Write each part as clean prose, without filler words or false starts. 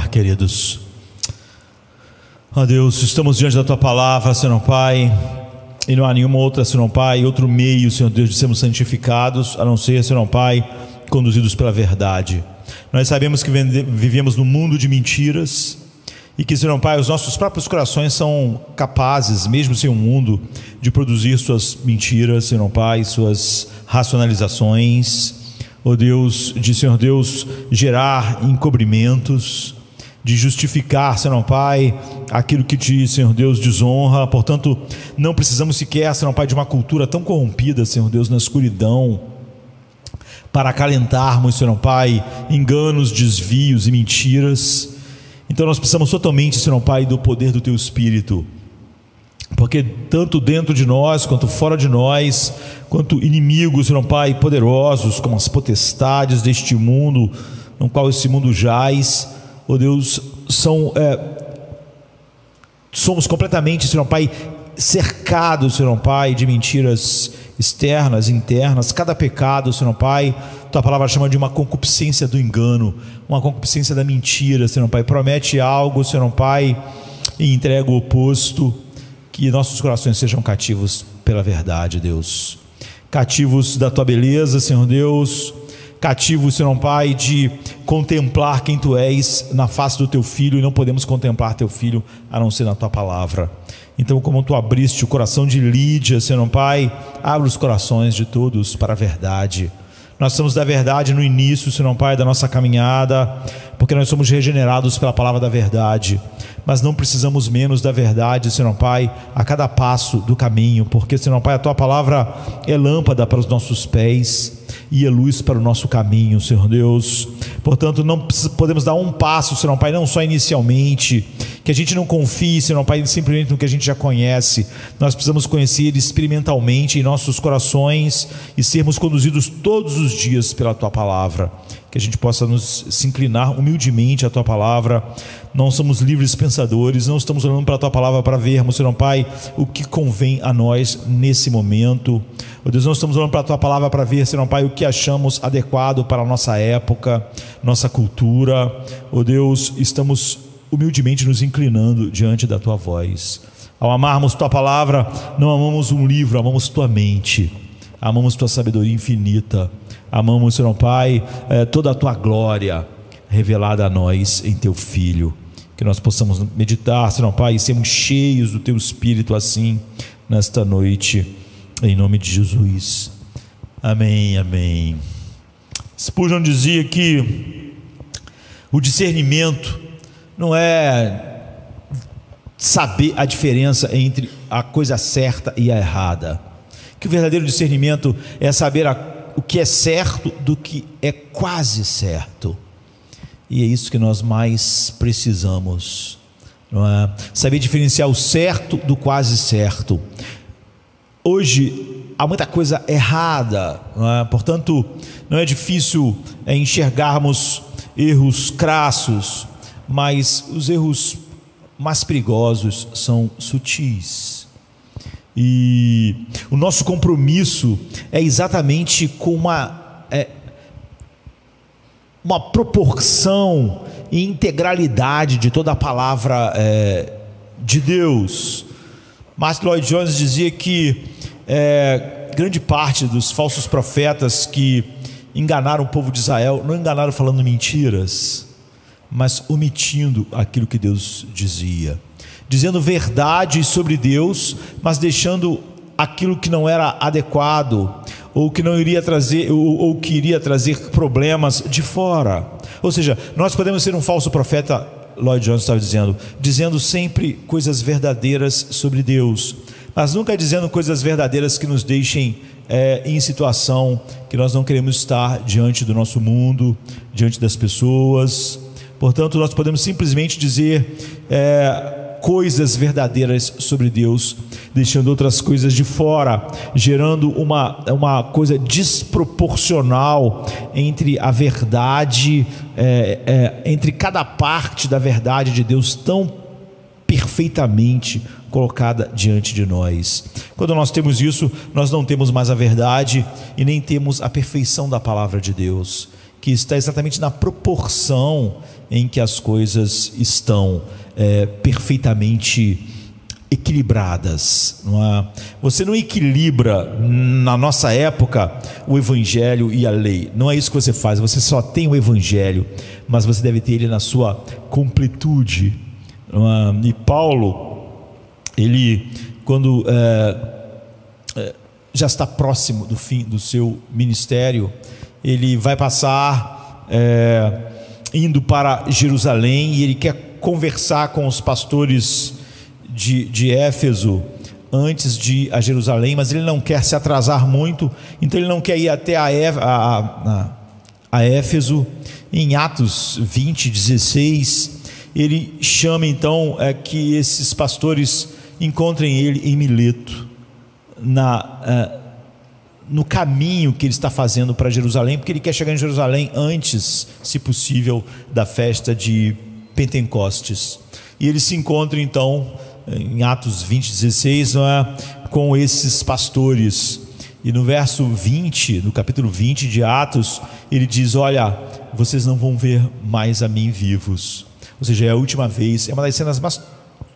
orar, queridos. Ó Deus, estamos diante da Tua palavra, Senhor Pai, e não há nenhuma outra, Senhor Pai, outro meio, Senhor Deus, de sermos santificados, a não ser, Senhor Pai, conduzidos pela verdade. Nós sabemos que vivemos num mundo de mentiras e que, Senhor Pai, os nossos próprios corações são capazes, mesmo sem um mundo, de produzir suas mentiras, Senhor Pai, suas racionalizações, ó Deus, de, Senhor Deus, gerar encobrimentos, de justificar, Senhor Pai, aquilo que te, Senhor Deus, desonra. Portanto, não precisamos sequer, Senhor Pai, de uma cultura tão corrompida, Senhor Deus, na escuridão, para acalentarmos, Senhor Pai, enganos, desvios e mentiras. Então nós precisamos totalmente, Senhor Pai, do poder do Teu Espírito, porque tanto dentro de nós, quanto fora de nós, quanto inimigos, Senhor Pai, poderosos, como as potestades deste mundo, no qual esse mundo jaz, ó Deus, somos completamente, Senhor Pai, cercados, Senhor Pai, de mentiras externas, internas. Cada pecado, Senhor Pai, Tua palavra chama de uma concupiscência do engano, uma concupiscência da mentira, Senhor Pai. Promete algo, Senhor Pai, e entrega o oposto. Que nossos corações sejam cativos pela verdade, Deus, cativos da Tua beleza, Senhor Deus, cativos, Senhor Pai, de contemplar quem Tu és na face do Teu Filho, e não podemos contemplar Teu Filho a não ser na Tua palavra. Então, como Tu abriste o coração de Lídia, Senhor Pai, abre os corações de todos para a verdade. Nós somos da verdade no início, Senhor Pai, da nossa caminhada, porque nós somos regenerados pela palavra da verdade, mas não precisamos menos da verdade, Senhor Pai, a cada passo do caminho, porque, Senhor Pai, a Tua palavra é lâmpada para os nossos pés e é luz para o nosso caminho, Senhor Deus. Portanto, não podemos dar um passo, Senhor Pai, não só inicialmente, que a gente não confie, Senhor Pai, simplesmente no que a gente já conhece. Nós precisamos conhecer experimentalmente em nossos corações e sermos conduzidos todos os dias pela Tua palavra, que a gente possa se inclinar humildemente à Tua palavra. Não somos livres pensadores, não estamos olhando para a Tua palavra para vermos, Senhor Pai, o que convém a nós nesse momento. Oh Deus, não estamos olhando para a Tua palavra para ver, Senhor Pai, o que achamos adequado para a nossa época, nossa cultura. Oh Deus, estamos humildemente nos inclinando diante da Tua voz. Ao amarmos Tua palavra, não amamos um livro, amamos Tua mente, amamos Tua sabedoria infinita, amamos, Senhor Pai, toda a Tua glória revelada a nós em Teu Filho. Que nós possamos meditar, Senhor Pai, e sermos cheios do Teu Espírito assim nesta noite, em nome de Jesus. Amém, amém. Spurgeon dizia que o discernimento não é saber a diferença entre a coisa certa e a errada, que o verdadeiro discernimento é saber o que é certo do que é quase certo. E é isso que nós mais precisamos, não é? Saber diferenciar o certo do quase certo. Hoje há muita coisa errada, não é? Portanto, não é difícil enxergarmos erros crassos, mas os erros mais perigosos são sutis. E o nosso compromisso é exatamente com uma proporção e integralidade de toda a palavra de Deus. Martin Lloyd-Jones dizia que grande parte dos falsos profetas que enganaram o povo de Israel não enganaram falando mentiras, mas omitindo aquilo que Deus dizia, dizendo verdade sobre Deus, mas deixando aquilo que não era adequado, ou que não iria trazer, ou que iria trazer problemas de fora. Ou seja, nós podemos ser um falso profeta, Lloyd-Jones estava dizendo sempre coisas verdadeiras sobre Deus, mas nunca dizendo coisas verdadeiras que nos deixem em situação que nós não queremos estar diante do nosso mundo, diante das pessoas. Portanto, nós podemos simplesmente dizer coisas verdadeiras sobre Deus, deixando outras coisas de fora, gerando uma coisa desproporcional entre a verdade, entre cada parte da verdade de Deus tão perfeitamente colocada diante de nós. Quando nós temos isso, nós não temos mais a verdade e nem temos a perfeição da palavra de Deus. que está exatamente na proporção em que as coisas estão perfeitamente equilibradas. Você não equilibra na nossa época o Evangelho e a lei, não é isso que você faz. Você só tem o Evangelho, mas você deve ter ele na sua completude. E Paulo, ele, quando já está próximo do fim do seu ministério, ele vai passar indo para Jerusalém, e ele quer conversar com os pastores de Éfeso antes de ir a Jerusalém, mas ele não quer se atrasar muito, então ele não quer ir até a Éfeso. Em Atos 20, 16, ele chama então que esses pastores encontrem ele em Mileto, no caminho que ele está fazendo para Jerusalém, porque ele quer chegar em Jerusalém antes, se possível, da festa de Pentecostes. E ele se encontra então em Atos 20, 16, com esses pastores. E no verso 20, no capítulo 20 de Atos, ele diz: olha, vocês não vão ver mais a mim vivos. Ou seja, é a última vez. É uma das cenas mais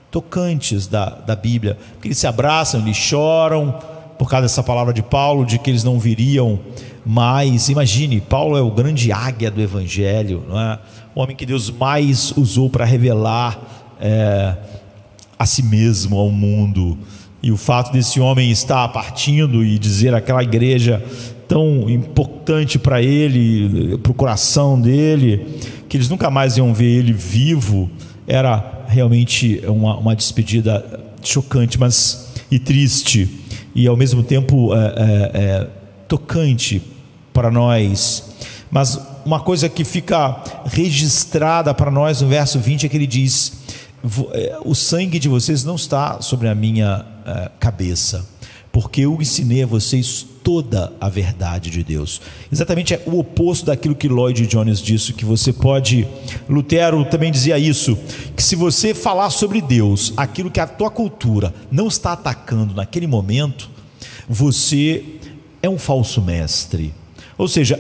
tocantes da Bíblia, porque eles se abraçam, eles choram por causa dessa palavra de Paulo, de que eles não viriam mais. Imagine, Paulo é o grande águia do Evangelho, não é? O homem que Deus mais usou para revelar a si mesmo, ao mundo. E o fato desse homem estar partindo e dizer àquela igreja tão importante para ele, para o coração dele, que eles nunca mais iam ver ele vivo, era realmente uma despedida chocante, e triste, e ao mesmo tempo tocante para nós. Mas uma coisa que fica registrada para nós no verso 20 é que ele diz: o sangue de vocês não está sobre a minha cabeça, porque eu ensinei a vocês toda a verdade de Deus. Exatamente é o oposto daquilo que Lloyd Jones disse, que você pode... Lutero também dizia isso, que se você falar sobre Deus, aquilo que a tua cultura não está atacando naquele momento, você é um falso mestre. Ou seja,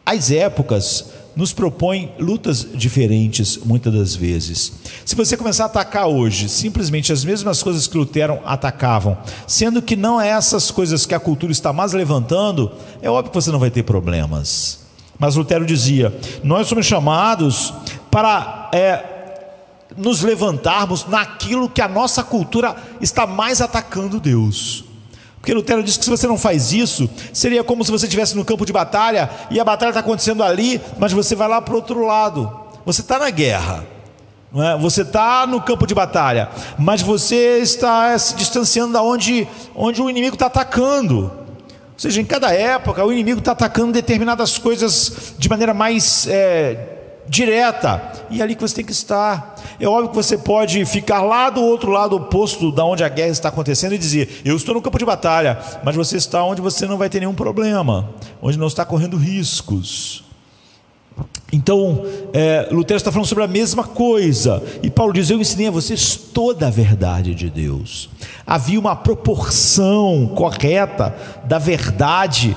as épocas nos propõem lutas diferentes muitas das vezes. Se você começar a atacar hoje simplesmente as mesmas coisas que Lutero atacavam, sendo que não é essas coisas que a cultura está mais levantando, é óbvio que você não vai ter problemas. Mas Lutero dizia: nós somos chamados para nos levantarmos naquilo que a nossa cultura está mais atacando Deus. Porque Lutero disse que se você não faz isso, seria como se você estivesse no campo de batalha, e a batalha está acontecendo ali, mas você vai lá para o outro lado. Você está na guerra, não é? Você está no campo de batalha, mas você está se distanciando da onde o inimigo está atacando. Ou seja, em cada época o inimigo está atacando determinadas coisas de maneira mais direta, e é ali que você tem que estar. É óbvio que você pode ficar lá do outro lado oposto da onde a guerra está acontecendo e dizer: eu estou no campo de batalha, mas você está onde você não vai ter nenhum problema, onde não está correndo riscos. Então Lutero está falando sobre a mesma coisa, e Paulo diz: eu ensinei a vocês toda a verdade de Deus. Havia uma proporção correta da verdade,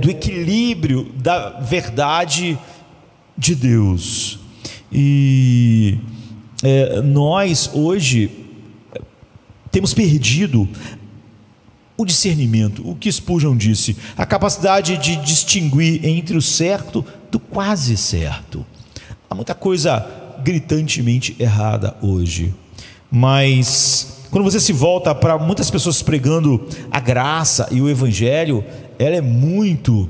do equilíbrio da verdade de Deus. E nós hoje temos perdido o discernimento, o que Spurgeon disse, a capacidade de distinguir entre o certo do quase certo. Há muita coisa gritantemente errada hoje, mas quando você se volta para muitas pessoas pregando a graça e o Evangelho, ela é muito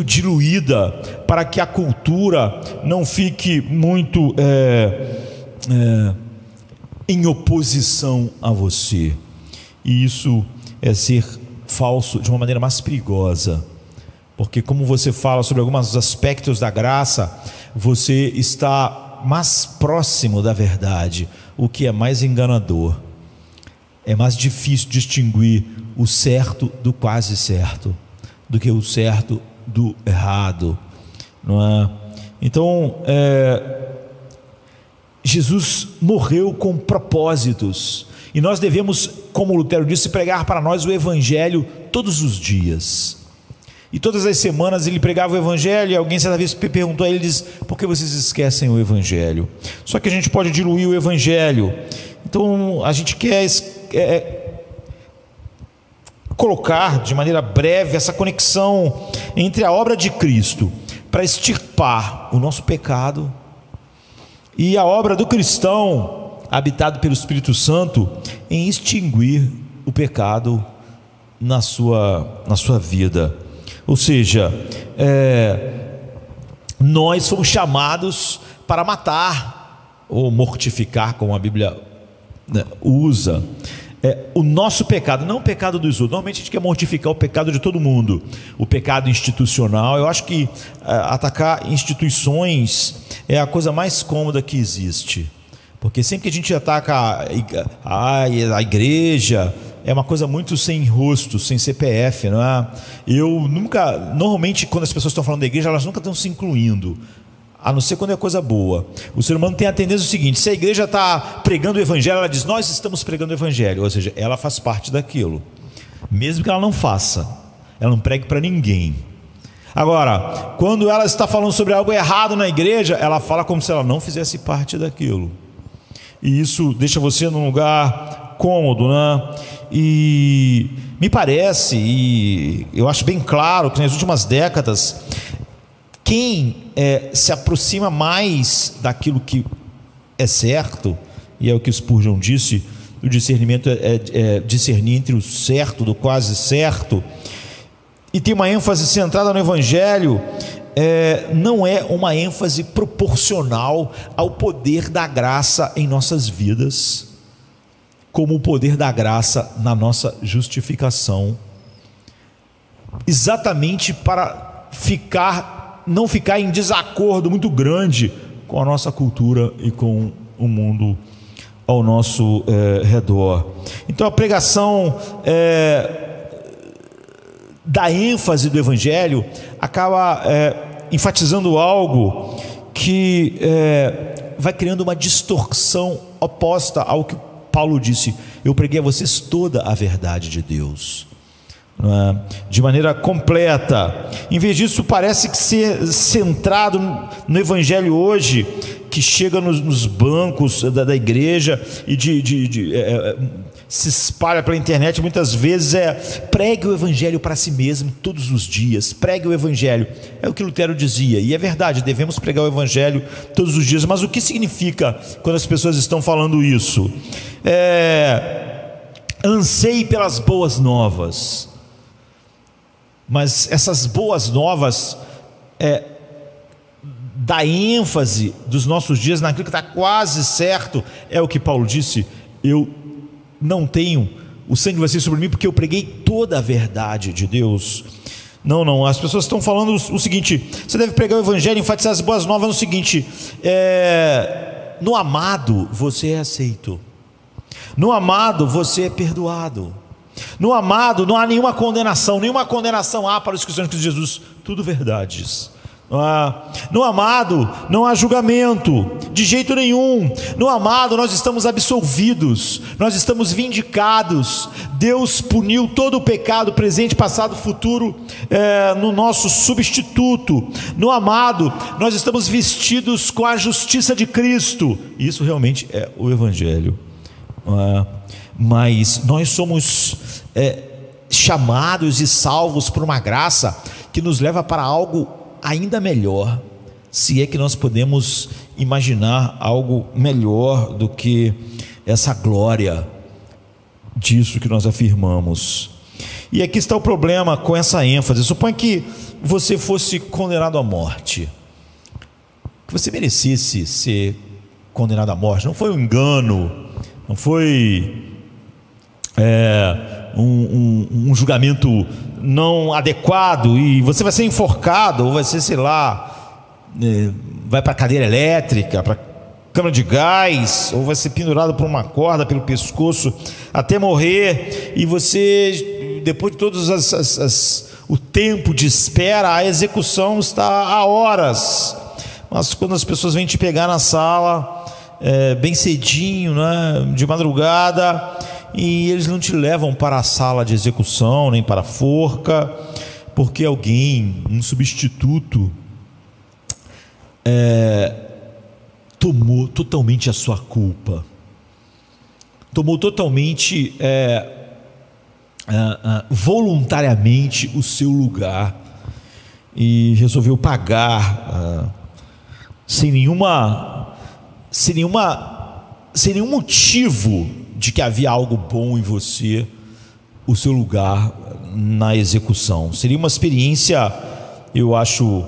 diluída, para que a cultura não fique muito em oposição a você. E isso é ser falso de uma maneira mais perigosa, porque como você fala sobre alguns aspectos da graça, você está mais próximo da verdade, o que é mais enganador. É mais difícil distinguir o certo do quase certo do que o certo do errado, não é? Então, Jesus morreu com propósitos, e nós devemos, como Lutero disse, pregar para nós o Evangelho todos os dias. E todas as semanas ele pregava o evangelho, e alguém certa vez perguntou a ele, diz: por que vocês esquecem o evangelho? Só que a gente pode diluir o evangelho. Então a gente quer colocar de maneira breve essa conexão entre a obra de Cristo para extirpar o nosso pecado e a obra do cristão habitado pelo Espírito Santo em extinguir o pecado na sua vida. Ou seja, nós fomos chamados para matar ou mortificar, como a Bíblia usa, o nosso pecado, não o pecado dos outros. Normalmente a gente quer mortificar o pecado de todo mundo, o pecado institucional. Eu acho que atacar instituições é a coisa mais cômoda que existe, porque sempre que a gente ataca a igreja, é uma coisa muito sem rosto, sem CPF, não é? Normalmente quando as pessoas estão falando da igreja, elas nunca estão se incluindo, a não ser quando é coisa boa. O ser humano tem a tendência seguinte: se a igreja está pregando o evangelho, ela diz: nós estamos pregando o evangelho, ou seja, ela faz parte daquilo, mesmo que ela não faça, ela não pregue para ninguém. Agora, quando ela está falando sobre algo errado na igreja, ela fala como se ela não fizesse parte daquilo, e isso deixa você num lugar cômodo, né? E me parece, e eu acho bem claro, que nas últimas décadas, quem se aproxima mais daquilo que é certo, e é o que Spurgeon disse: o discernimento é discernir entre o certo do quase certo, e tem uma ênfase centrada no evangelho, não é uma ênfase proporcional ao poder da graça em nossas vidas, como o poder da graça na nossa justificação, exatamente para não ficar em desacordo muito grande com a nossa cultura e com o mundo ao nosso redor. Então a pregação da ênfase do evangelho acaba enfatizando algo que vai criando uma distorção oposta ao que Paulo disse: eu preguei a vocês toda a verdade de Deus, de maneira completa. Em vez disso, parece que ser centrado no evangelho hoje, que chega nos bancos da igreja e se espalha pela internet muitas vezes, pregue o evangelho para si mesmo todos os dias, pregue o evangelho. É o que Lutero dizia, e é verdade, devemos pregar o evangelho todos os dias. Mas o que significa quando as pessoas estão falando isso? Anseie pelas boas novas. Mas essas boas novas da ênfase dos nossos dias naquilo que está quase certo, é o que Paulo disse: eu não tenho o sangue de vocês sobre mim, porque eu preguei toda a verdade de Deus. Não, as pessoas estão falando o seguinte: você deve pregar o evangelho, enfatizar as boas novas no seguinte: no amado você é aceito, no amado você é perdoado, no amado não há nenhuma condenação há para os cristãos de Jesus, tudo verdades. No amado não há julgamento de jeito nenhum. No amado nós estamos absolvidos, nós estamos vindicados. Deus puniu todo o pecado presente, passado, futuro no nosso substituto. No amado nós estamos vestidos com a justiça de Cristo. Isso realmente é o evangelho. Mas nós somos chamados e salvos por uma graça que nos leva para algo ainda melhor, se é que nós podemos imaginar algo melhor do que essa glória disso que nós afirmamos. E aqui está o problema com essa ênfase. Suponha que você fosse condenado à morte, que você merecesse ser condenado à morte. Não foi um engano, não foi um julgamento não adequado, e você vai ser enforcado, ou vai ser, sei lá, vai para a cadeira elétrica, para a câmara de gás, ou vai ser pendurado por uma corda pelo pescoço até morrer, e você, depois de todos o tempo de espera, a execução está a horas. Mas quando as pessoas vêm te pegar na sala bem cedinho, né, de madrugada, e eles não te levam para a sala de execução, nem para a forca, porque alguém, um substituto, tomou totalmente a sua culpa, tomou totalmente, voluntariamente o seu lugar e resolveu pagar sem nenhum motivo de que havia algo bom em você, o seu lugar na execução. Seria uma experiência, eu acho,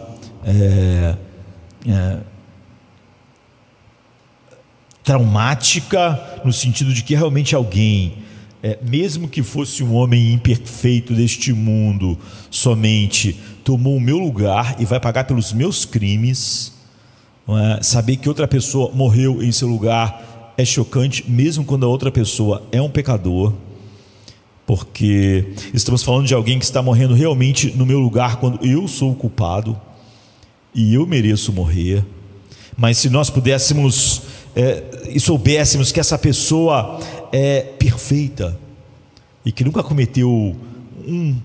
traumática, no sentido de que realmente alguém, mesmo que fosse um homem imperfeito deste mundo, somente tomou o meu lugar e vai pagar pelos meus crimes. Saber que outra pessoa morreu em seu lugar é chocante, mesmo quando a outra pessoa é um pecador, porque estamos falando de alguém que está morrendo realmente no meu lugar, quando eu sou o culpado e eu mereço morrer. Mas se nós pudéssemos e soubéssemos que essa pessoa é perfeita e que nunca cometeu um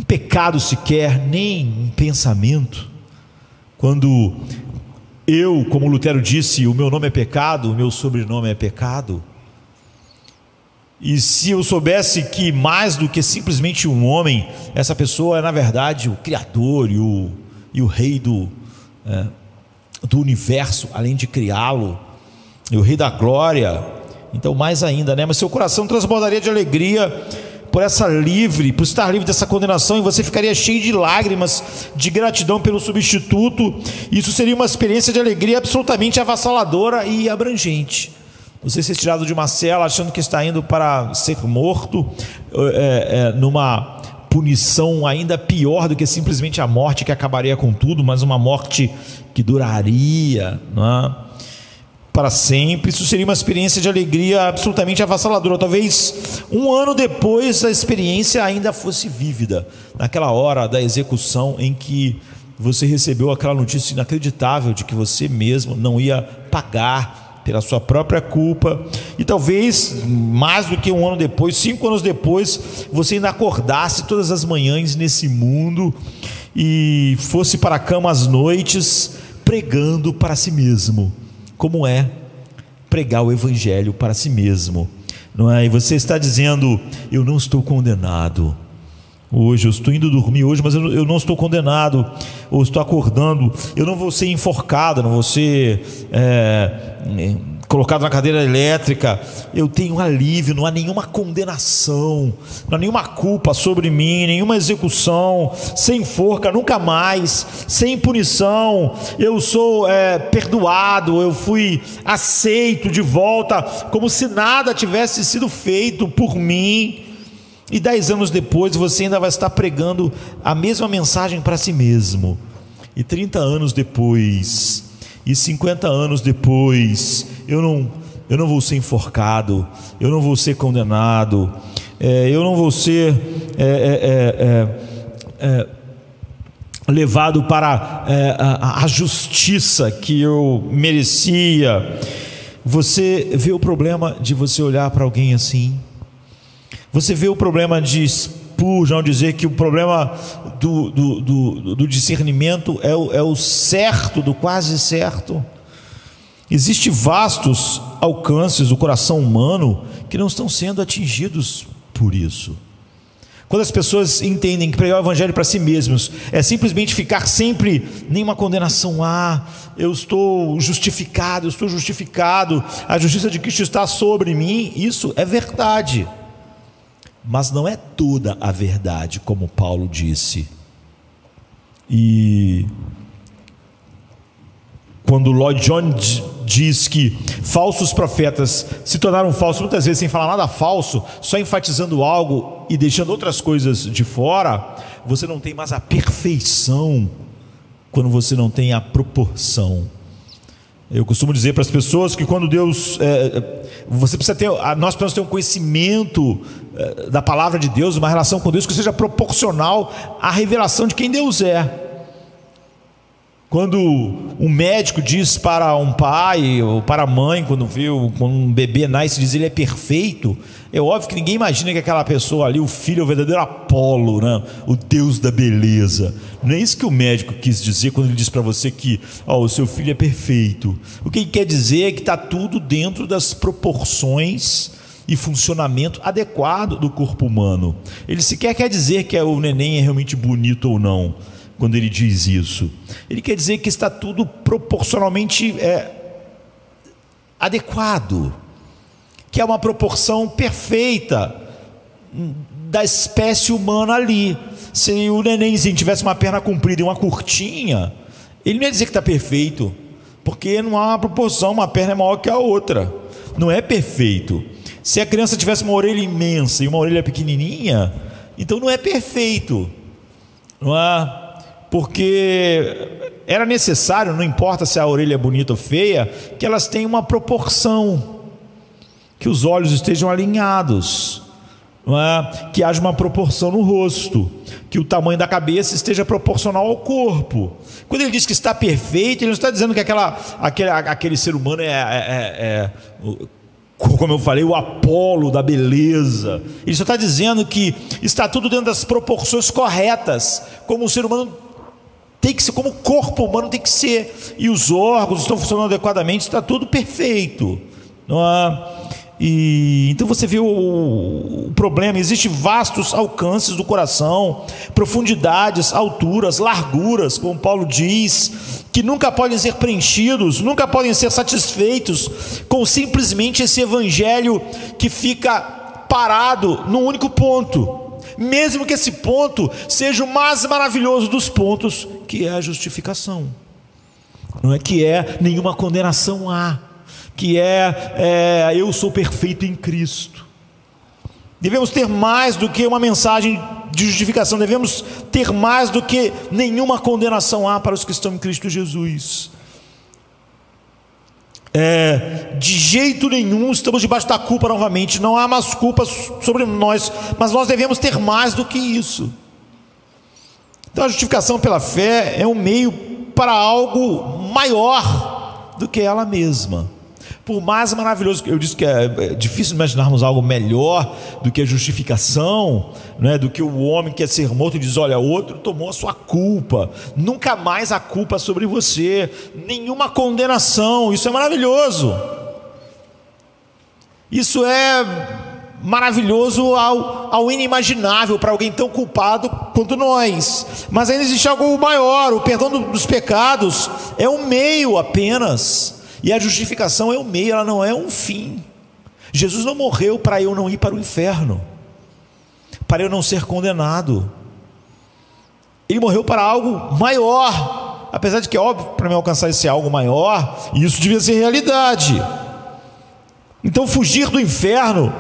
pecado sequer, nem um pensamento, quando eu, como Lutero disse, o meu nome é pecado, o meu sobrenome é pecado, e se eu soubesse que mais do que simplesmente um homem, essa pessoa é na verdade o Criador e o Rei do universo, além de criá-lo, e o Rei da glória, então mais ainda, né? Mas seu coração transbordaria de alegria por estar livre dessa condenação, e você ficaria cheio de lágrimas, de gratidão pelo substituto. Isso seria uma experiência de alegria absolutamente avassaladora e abrangente. Você ser tirado de uma cela achando que está indo para ser morto, numa punição ainda pior do que simplesmente a morte que acabaria com tudo, mas uma morte que duraria, não é? Para sempre. Isso seria uma experiência de alegria absolutamente avassaladora. Talvez um ano depois a experiência ainda fosse vívida, naquela hora da execução em que você recebeu aquela notícia inacreditável de que você mesmo não ia pagar pela sua própria culpa, e talvez mais do que um ano depois, 5 anos depois, você ainda acordasse todas as manhãs nesse mundo e fosse para a cama às noites pregando para si mesmo. Como é pregar o evangelho para si mesmo, não é? E você está dizendo: eu não estou condenado hoje, eu estou indo dormir hoje, mas eu não estou condenado, ou estou acordando, eu não vou ser enforcado, não vou ser colocado na cadeira elétrica, eu tenho alívio, não há nenhuma condenação, não há nenhuma culpa sobre mim, nenhuma execução, sem forca, nunca mais, sem punição, eu sou perdoado, eu fui aceito de volta, como se nada tivesse sido feito por mim. E 10 anos depois você ainda vai estar pregando a mesma mensagem para si mesmo, e 30 anos depois, e 50 anos depois, eu não vou ser enforcado, eu não vou ser condenado, eu não vou ser levado para a justiça que eu merecia. Você vê o problema de você olhar para alguém assim? Você vê o problema de Spurgeon dizer que o problema do discernimento é o certo do quase certo? Existem vastos alcances do coração humano que não estão sendo atingidos por isso. Quando as pessoas entendem que pregar o evangelho para si mesmos é simplesmente ficar sempre nenhuma condenação, eu estou justificado, a justiça de Cristo está sobre mim, isso é verdade, mas não é toda a verdade, como Paulo disse. E quando Lloyd Jones diz que falsos profetas se tornaram falsos, muitas vezes sem falar nada falso, só enfatizando algo e deixando outras coisas de fora, você não tem mais a perfeição quando você não tem a proporção. Eu costumo dizer para as pessoas que quando Deus, nós precisamos ter um conhecimento da palavra de Deus, uma relação com Deus que seja proporcional à revelação de quem Deus é. Quando um médico diz para um pai ou para a mãe, quando um bebê nasce, diz ele é perfeito, é óbvio que ninguém imagina que aquela pessoa ali, o filho é o verdadeiro Apolo, né? O Deus da beleza. Não é isso que o médico quis dizer quando ele diz para você que o seu filho é perfeito. O que ele quer dizer é que está tudo dentro das proporções e funcionamento adequado do corpo humano. Ele sequer quer dizer que o neném é realmente bonito ou não. Quando ele diz isso, ele quer dizer que está tudo proporcionalmente adequado, que é uma proporção perfeita da espécie humana ali. Se o nenenzinho tivesse uma perna comprida e uma curtinha, ele não ia dizer que está perfeito, porque não há uma proporção, uma perna é maior que a outra, não é perfeito. Se a criança tivesse uma orelha imensa e uma orelha pequenininha, então não é perfeito, não é? Porque era necessário, não importa se a orelha é bonita ou feia, que elas tenham uma proporção, que os olhos estejam alinhados, não é? Que haja uma proporção no rosto, que o tamanho da cabeça esteja proporcional ao corpo. Quando ele diz que está perfeito, ele não está dizendo que aquele ser humano como eu falei, o Apolo da beleza. Ele só está dizendo que está tudo dentro das proporções corretas, como o ser humano tem que ser, como o corpo humano tem que ser, e os órgãos estão funcionando adequadamente, está tudo perfeito, não é? E então você vê o problema. Existem vastos alcances do coração, profundidades, alturas, larguras, como Paulo diz, que nunca podem ser preenchidos, nunca podem ser satisfeitos com simplesmente esse evangelho que fica parado num único ponto, mesmo que esse ponto seja o mais maravilhoso dos pontos, que é a justificação. Não é que é nenhuma condenação há, que eu sou perfeito em Cristo. Devemos ter mais do que uma mensagem de justificação, devemos ter mais do que nenhuma condenação há para os que estão em Cristo Jesus. De jeito nenhum estamos debaixo da culpa novamente, não há mais culpa sobre nós, mas nós devemos ter mais do que isso. Então a justificação pela fé é um meio para algo maior do que ela mesma. Por mais maravilhoso, eu disse que é difícil imaginarmos algo melhor do que a justificação, né? Do que o homem que quer ser morto e diz: olha, outro tomou a sua culpa, nunca mais a culpa sobre você, nenhuma condenação. Isso é maravilhoso. Isso é maravilhoso ao inimaginável para alguém tão culpado quanto nós. Mas ainda existe algo maior. O perdão dos pecados é um meio apenas, e a justificação é um meio, ela não é um fim. Jesus não morreu para eu não ir para o inferno, para eu não ser condenado. Ele morreu para algo maior, apesar de que é óbvio, para me alcançar esse algo maior, isso devia ser realidade. Então fugir do inferno,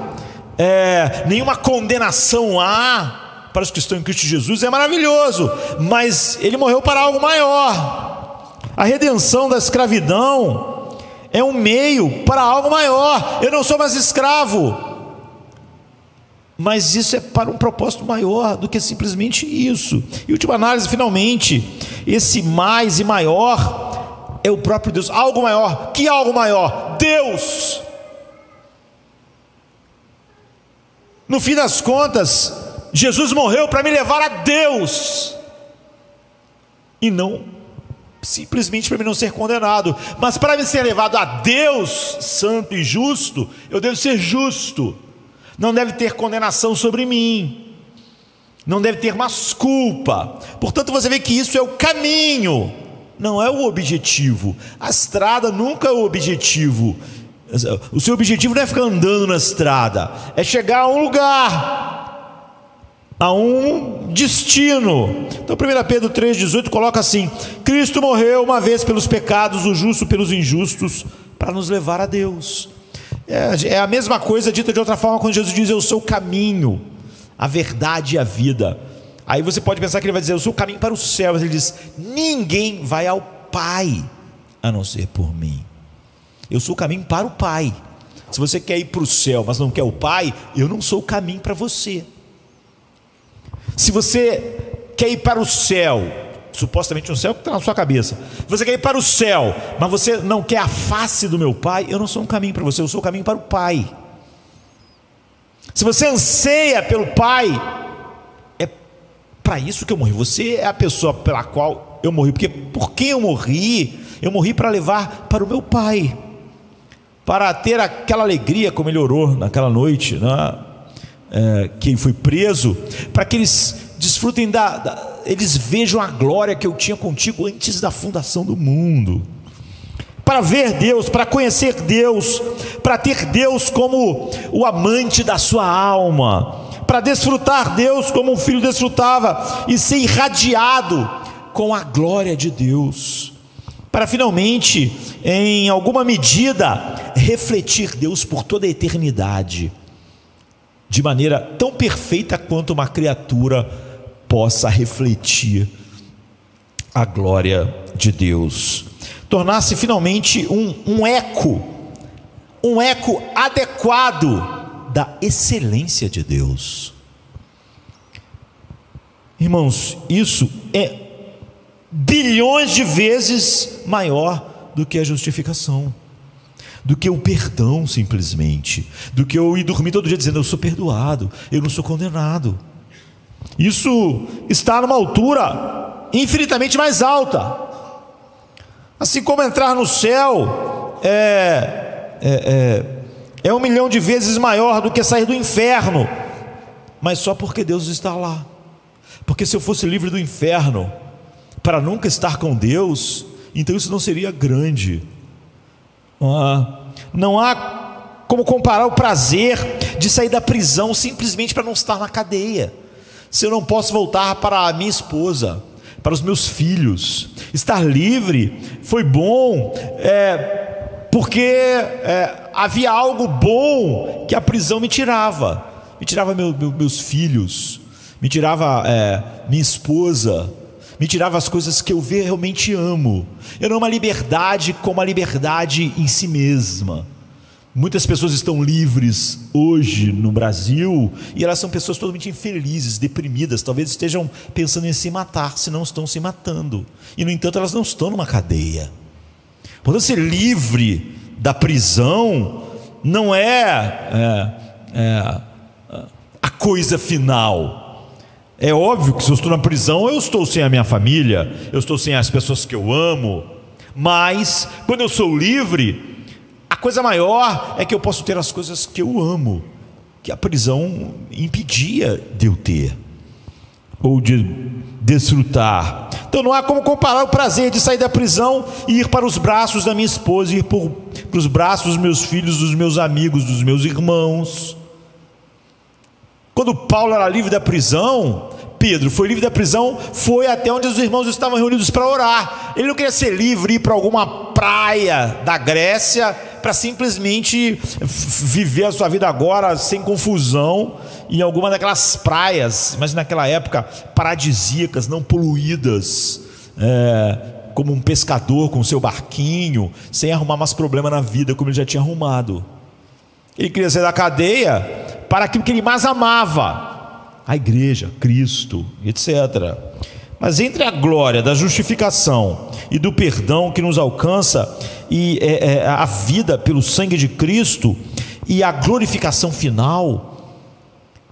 nenhuma condenação há para os que estão em Cristo Jesus, é maravilhoso, mas ele morreu para algo maior. A redenção da escravidão é um meio para algo maior. Eu não sou mais escravo, mas isso é para um propósito maior do que simplesmente isso. E última análise, finalmente, esse mais e maior é o próprio Deus. Algo maior. Que algo maior? Deus. No fim das contas, Jesus morreu para me levar a Deus, e não simplesmente para mim não ser condenado, mas para me ser levado a Deus santo e justo, eu devo ser justo. Não deve ter condenação sobre mim, não deve ter mais culpa. Portanto, você vê que isso é o caminho, não é o objetivo. A estrada nunca é o objetivo. O seu objetivo não é ficar andando na estrada, é chegar a um lugar, a um destino. Então 1 Pedro 3,18 coloca assim: Cristo morreu uma vez pelos pecados, o justo pelos injustos, para nos levar a Deus. É a mesma coisa dita de outra forma quando Jesus diz: eu sou o caminho, a verdade e a vida. Aí você pode pensar que ele vai dizer: eu sou o caminho para o céu, mas ele diz: ninguém vai ao Pai a não ser por mim. Eu sou o caminho para o Pai. Se você quer ir para o céu, mas não quer o Pai, eu não sou o caminho para você. Se você quer ir para o céu supostamente um céu que está na sua cabeça. Você quer ir para o céu, mas você não quer a face do meu Pai, eu não sou um caminho para você, eu sou o caminho para o Pai. Se você anseia pelo Pai, é para isso que eu morri. Você é a pessoa pela qual eu morri, porque por quem eu morri para levar para o meu Pai, para ter aquela alegria como ele orou naquela noite, né? Que foi preso, para que eles desfrutem eles vejam a glória que eu tinha contigo antes da fundação do mundo, para ver Deus, para conhecer Deus, para ter Deus como o amante da sua alma, para desfrutar Deus como um filho desfrutava e ser irradiado com a glória de Deus, para finalmente, em alguma medida, refletir Deus por toda a eternidade, de maneira tão perfeita quanto uma criatura possa refletir a glória de Deus, tornar-se finalmente um eco adequado da excelência de Deus. Irmãos, isso é bilhões de vezes maior do que a justificação, do que o perdão simplesmente, do que eu ir dormir todo dia dizendo eu sou perdoado, eu não sou condenado. Isso está numa altura infinitamente mais alta. Assim como entrar no céu é 1 milhão de vezes maior do que sair do inferno, mas só porque Deus está lá. Porque se eu fosse livre do inferno para nunca estar com Deus, então isso não seria grande. Não há como comparar o prazer de sair da prisão simplesmente para não estar na cadeia. Se eu não posso voltar para a minha esposa, para os meus filhos, estar livre foi bom, porque havia algo bom que a prisão me tirava meus filhos, me tirava minha esposa, me tirava as coisas que eu realmente amo. Eu não amo a liberdade como a liberdade em si mesma. Muitas pessoas estão livres hoje no Brasil e elas são pessoas totalmente infelizes, deprimidas, talvez estejam pensando em se matar, se não estão se matando, e no entanto elas não estão numa cadeia. Portanto, ser livre da prisão não é a coisa final. É óbvio que se eu estou na prisão, eu estou sem a minha família, eu estou sem as pessoas que eu amo, mas quando eu sou livre, a coisa maior é que eu posso ter as coisas que eu amo, que a prisão impedia de eu ter, ou de desfrutar. Então não há como comparar o prazer de sair da prisão e ir para os braços da minha esposa, ir para os braços dos meus filhos, dos meus amigos, dos meus irmãos. Quando Paulo era livre da prisão, Pedro foi livre da prisão, foi até onde os irmãos estavam reunidos para orar. Ele não queria ser livre, ir para alguma praia da Grécia para simplesmente viver a sua vida agora sem confusão em alguma daquelas praias, mas naquela época paradisíacas, não poluídas, como um pescador com seu barquinho, sem arrumar mais problema na vida como ele já tinha arrumado. Ele queria sair da cadeia para aquilo que ele mais amava, a igreja, Cristo, etc. Mas entre a glória da justificação e do perdão que nos alcança, e a vida pelo sangue de Cristo, e a glorificação final,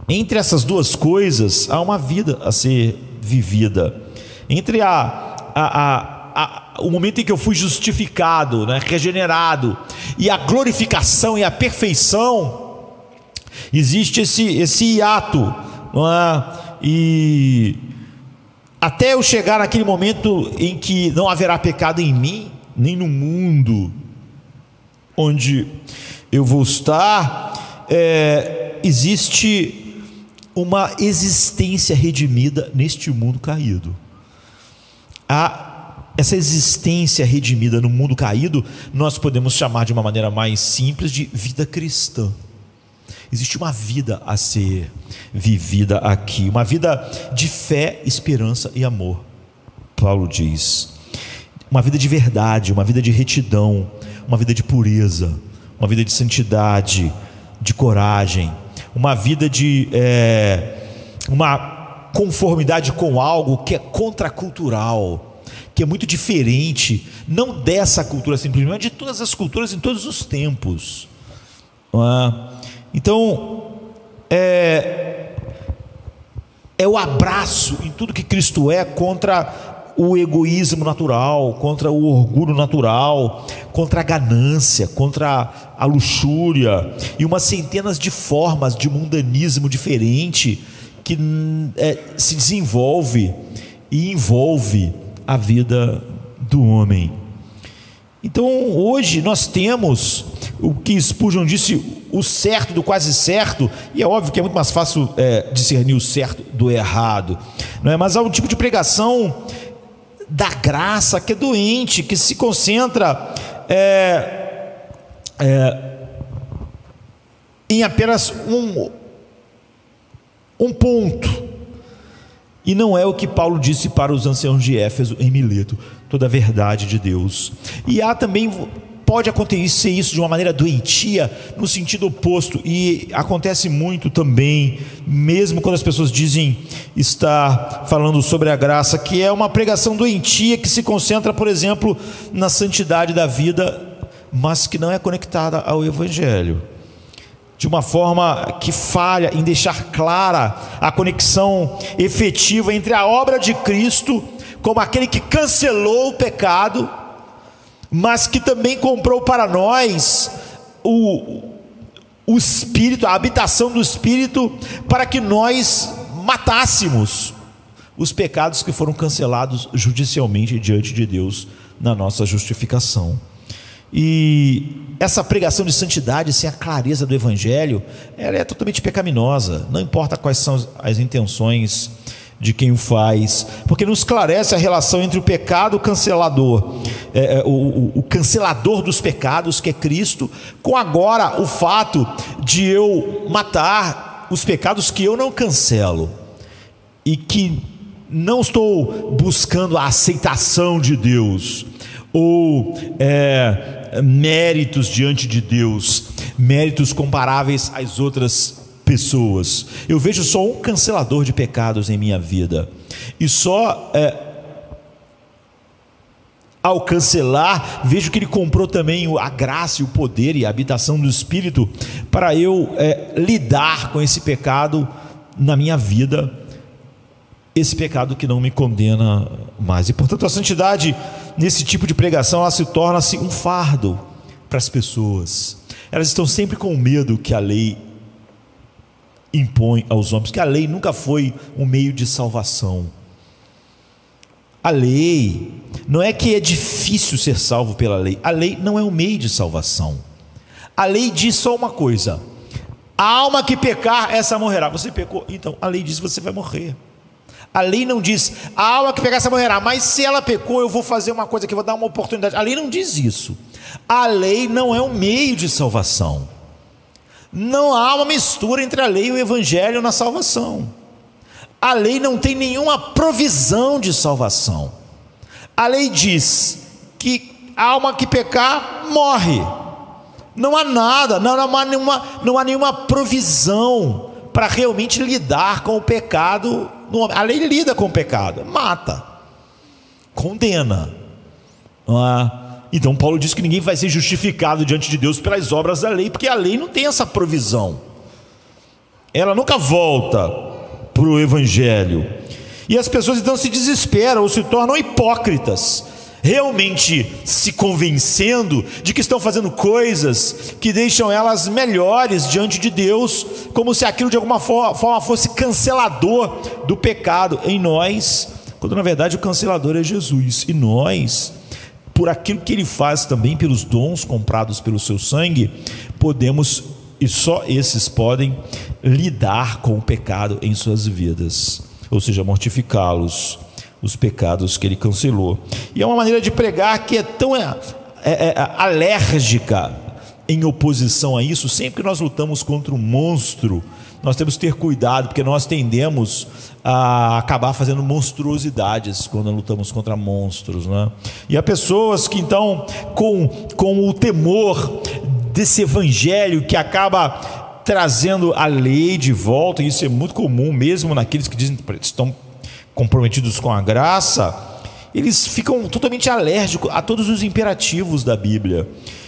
entre essas duas coisas há uma vida a ser vivida. Entre o momento em que eu fui justificado, né, regenerado, e a glorificação e a perfeição, existe esse hiato, não é? E até eu chegar naquele momento em que não haverá pecado em mim, nem no mundo onde eu vou estar, existe uma existência redimida neste mundo caído. Essa existência redimida no mundo caído, nós podemos chamar de uma maneira mais simples de vida cristã. Existe uma vida a ser vivida aqui, uma vida de fé, esperança e amor. Paulo diz, uma vida de verdade, uma vida de retidão, uma vida de pureza, uma vida de santidade, de coragem, uma vida de conformidade com algo que é contracultural, que é muito diferente, não dessa cultura simplesmente, mas de todas as culturas em todos os tempos. Então, é o abraço em tudo que Cristo é contra o egoísmo natural, contra o orgulho natural, contra a ganância, contra a luxúria e umas centenas de formas de mundanismo diferente que se desenvolve e envolve a vida do homem. Então hoje nós temos o que Spurgeon disse, o certo do quase certo, e é óbvio que é muito mais fácil discernir o certo do errado, não é? Mas há um tipo de pregação da graça que é doente, que se concentra em apenas um ponto, e não é o que Paulo disse para os anciãos de Éfeso em Mileto, toda a verdade de Deus. E há também, pode acontecer isso de uma maneira doentia, no sentido oposto, e acontece muito também, mesmo quando as pessoas dizem estar falando sobre a graça, que é uma pregação doentia que se concentra, por exemplo, na santidade da vida, mas que não é conectada ao Evangelho, de uma forma que falha em deixar clara a conexão efetiva entre a obra de Cristo, como aquele que cancelou o pecado, mas que também comprou para nós o Espírito, a habitação do Espírito, para que nós matássemos os pecados que foram cancelados judicialmente diante de Deus na nossa justificação. E essa pregação de santidade sem a clareza do Evangelho, ela é totalmente pecaminosa, não importa quais são as intenções de quem o faz, porque não esclarece a relação entre o pecado cancelador, o cancelador dos pecados, que é Cristo, com agora o fato de eu matar os pecados que eu não cancelo, e que não estou buscando a aceitação de Deus, ou méritos diante de Deus, méritos comparáveis às outras pessoas. Eu vejo só um cancelador de pecados em minha vida, e só ao cancelar, vejo que Ele comprou também a graça e o poder e a habitação do Espírito para eu lidar com esse pecado na minha vida, esse pecado que não me condena mais. E portanto a santidade nesse tipo de pregação, ela se torna-se um fardo para as pessoas. Elas estão sempre com medo que a lei impõe aos homens, que a lei nunca foi um meio de salvação. A lei não é que é difícil ser salvo pela lei, a lei não é um meio de salvação. A lei diz só uma coisa: a alma que pecar, essa morrerá. Você pecou, então a lei diz que você vai morrer. A lei não diz, a alma que pecar, essa morrerá, mas se ela pecou, eu vou fazer uma coisa aqui, vou dar uma oportunidade. A lei não diz isso. A lei não é um meio de salvação. Não há uma mistura entre a lei e o Evangelho na salvação. A lei não tem nenhuma provisão de salvação. A lei diz que a alma que pecar morre. Não há nada, não há nenhuma provisão para realmente lidar com o pecado. A lei lida com o pecado, mata, condena. Então Paulo diz que ninguém vai ser justificado diante de Deus pelas obras da lei, porque a lei não tem essa provisão, ela nunca volta para o Evangelho. E as pessoas então se desesperam ou se tornam hipócritas, realmente se convencendo de que estão fazendo coisas que deixam elas melhores diante de Deus, como se aquilo de alguma forma fosse cancelador do pecado em nós, quando na verdade o cancelador é Jesus. E nós, por aquilo que Ele faz também, pelos dons comprados pelo seu sangue, podemos, e só esses podem, lidar com o pecado em suas vidas, ou seja, mortificá-los, os pecados que Ele cancelou. E é uma maneira de pregar que é tão alérgica em oposição a isso. Sempre que nós lutamos contra um monstro, nós temos que ter cuidado, porque nós tendemos a acabar fazendo monstruosidades quando lutamos contra monstros, né? E há pessoas que então, com o temor desse evangelho que acaba trazendo a lei de volta, e isso é muito comum mesmo naqueles que dizem que estão comprometidos com a graça. Eles ficam totalmente alérgicos a todos os imperativos da Bíblia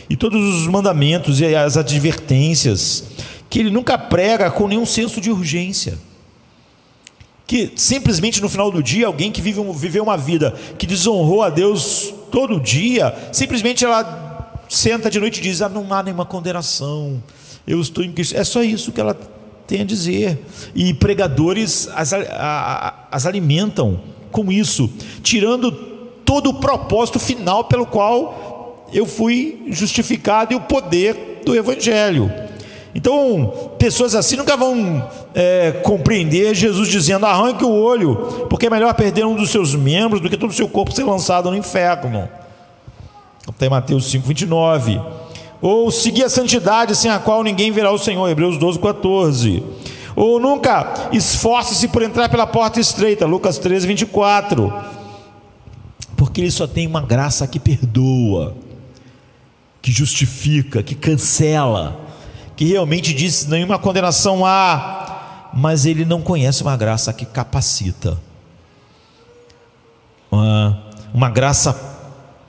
e todos os mandamentos e as advertências, que ele nunca prega com nenhum senso de urgência, que simplesmente no final do dia, alguém que viveu uma vida que desonrou a Deus todo dia, simplesmente ela senta de noite e diz: não há nenhuma condenação, eu estou em Cristo. É só isso que ela tem a dizer. E pregadores as alimentam com isso, tirando todo o propósito final pelo qual eu fui justificado e o poder do Evangelho. Então, pessoas assim nunca vão compreender Jesus dizendo: arranque o olho, porque é melhor perder um dos seus membros do que todo o seu corpo ser lançado no inferno. Está em Mateus 5:29. Ou seguir a santidade, sem a qual ninguém verá o Senhor, Hebreus 12:14. Ou nunca esforce-se por entrar pela porta estreita, Lucas 13:24. Porque ele só tem uma graça que perdoa, que justifica, que cancela, que realmente diz: nenhuma condenação há. Mas ele não conhece uma graça que capacita, uma graça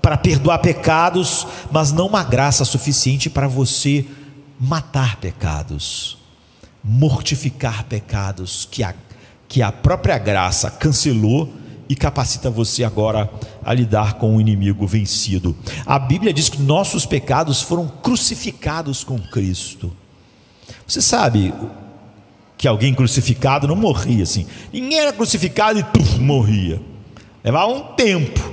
para perdoar pecados, mas não uma graça suficiente para você matar pecados, mortificar pecados, que a própria graça cancelou e capacita você agora a lidar com o inimigo vencido. A Bíblia diz que nossos pecados foram crucificados com Cristo. Você sabe que alguém crucificado não morria assim. Ninguém era crucificado e morria. Levava um tempo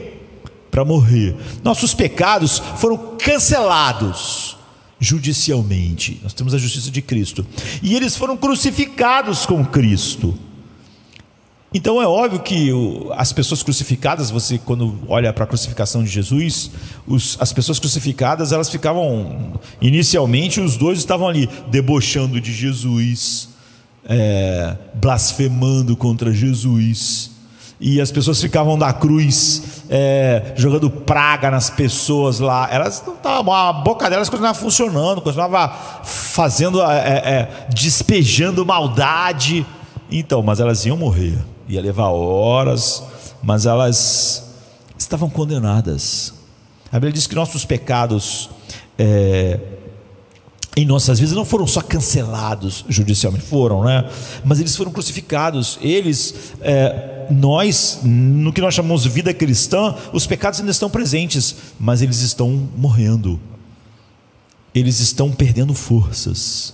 para morrer. Nossos pecados foram cancelados judicialmente. Nós temos a justiça de Cristo, e eles foram crucificados com Cristo. Então é óbvio que as pessoas crucificadas, você quando olha para a crucificação de Jesus, as pessoas crucificadas, elas ficavam, inicialmente os dois estavam ali debochando de Jesus, blasfemando contra Jesus, e as pessoas ficavam na cruz jogando praga nas pessoas lá. Elas não estavam, a boca delas continuava funcionando, continuava fazendo, despejando maldade. Então, mas elas iam morrer, ia levar horas, mas elas estavam condenadas. A Bíblia diz que nossos pecados em nossas vidas não foram só cancelados judicialmente, foram, né? Mas eles foram crucificados. Nós, no que nós chamamos de vida cristã, os pecados ainda estão presentes, mas eles estão morrendo, eles estão perdendo forças.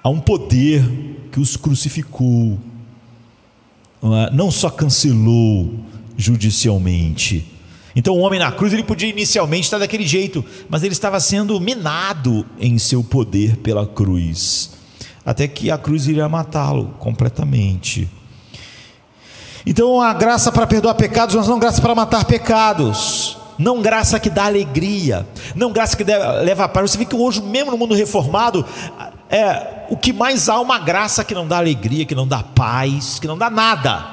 Há um poder que os crucificou, não só cancelou judicialmente. Então o homem na cruz, ele podia inicialmente estar daquele jeito, mas ele estava sendo minado em seu poder pela cruz, até que a cruz iria matá-lo completamente. Então a graça para perdoar pecados, mas não graça para matar pecados, não graça que dá alegria, não graça que leva a paz. Você vê que hoje mesmo no mundo reformado, o que mais há é uma graça que não dá alegria, que não dá paz, que não dá nada.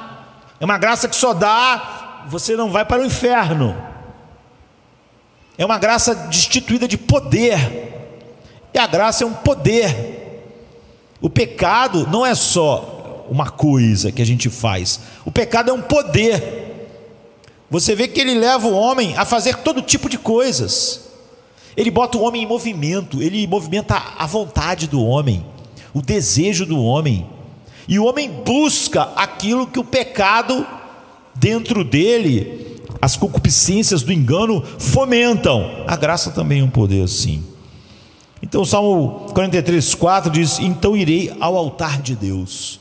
É uma graça que só dá, você não vai para o inferno. É uma graça destituída de poder, e a graça é um poder. O pecado não é só uma coisa que a gente faz, o pecado é um poder. Você vê que ele leva o homem a fazer todo tipo de coisas. Ele bota o homem em movimento, ele movimenta a vontade do homem, o desejo do homem, e o homem busca aquilo que o pecado dentro dele, as concupiscências do engano fomentam. A graça também é um poder assim. Então o Salmo 43:4 diz: então irei ao altar de Deus.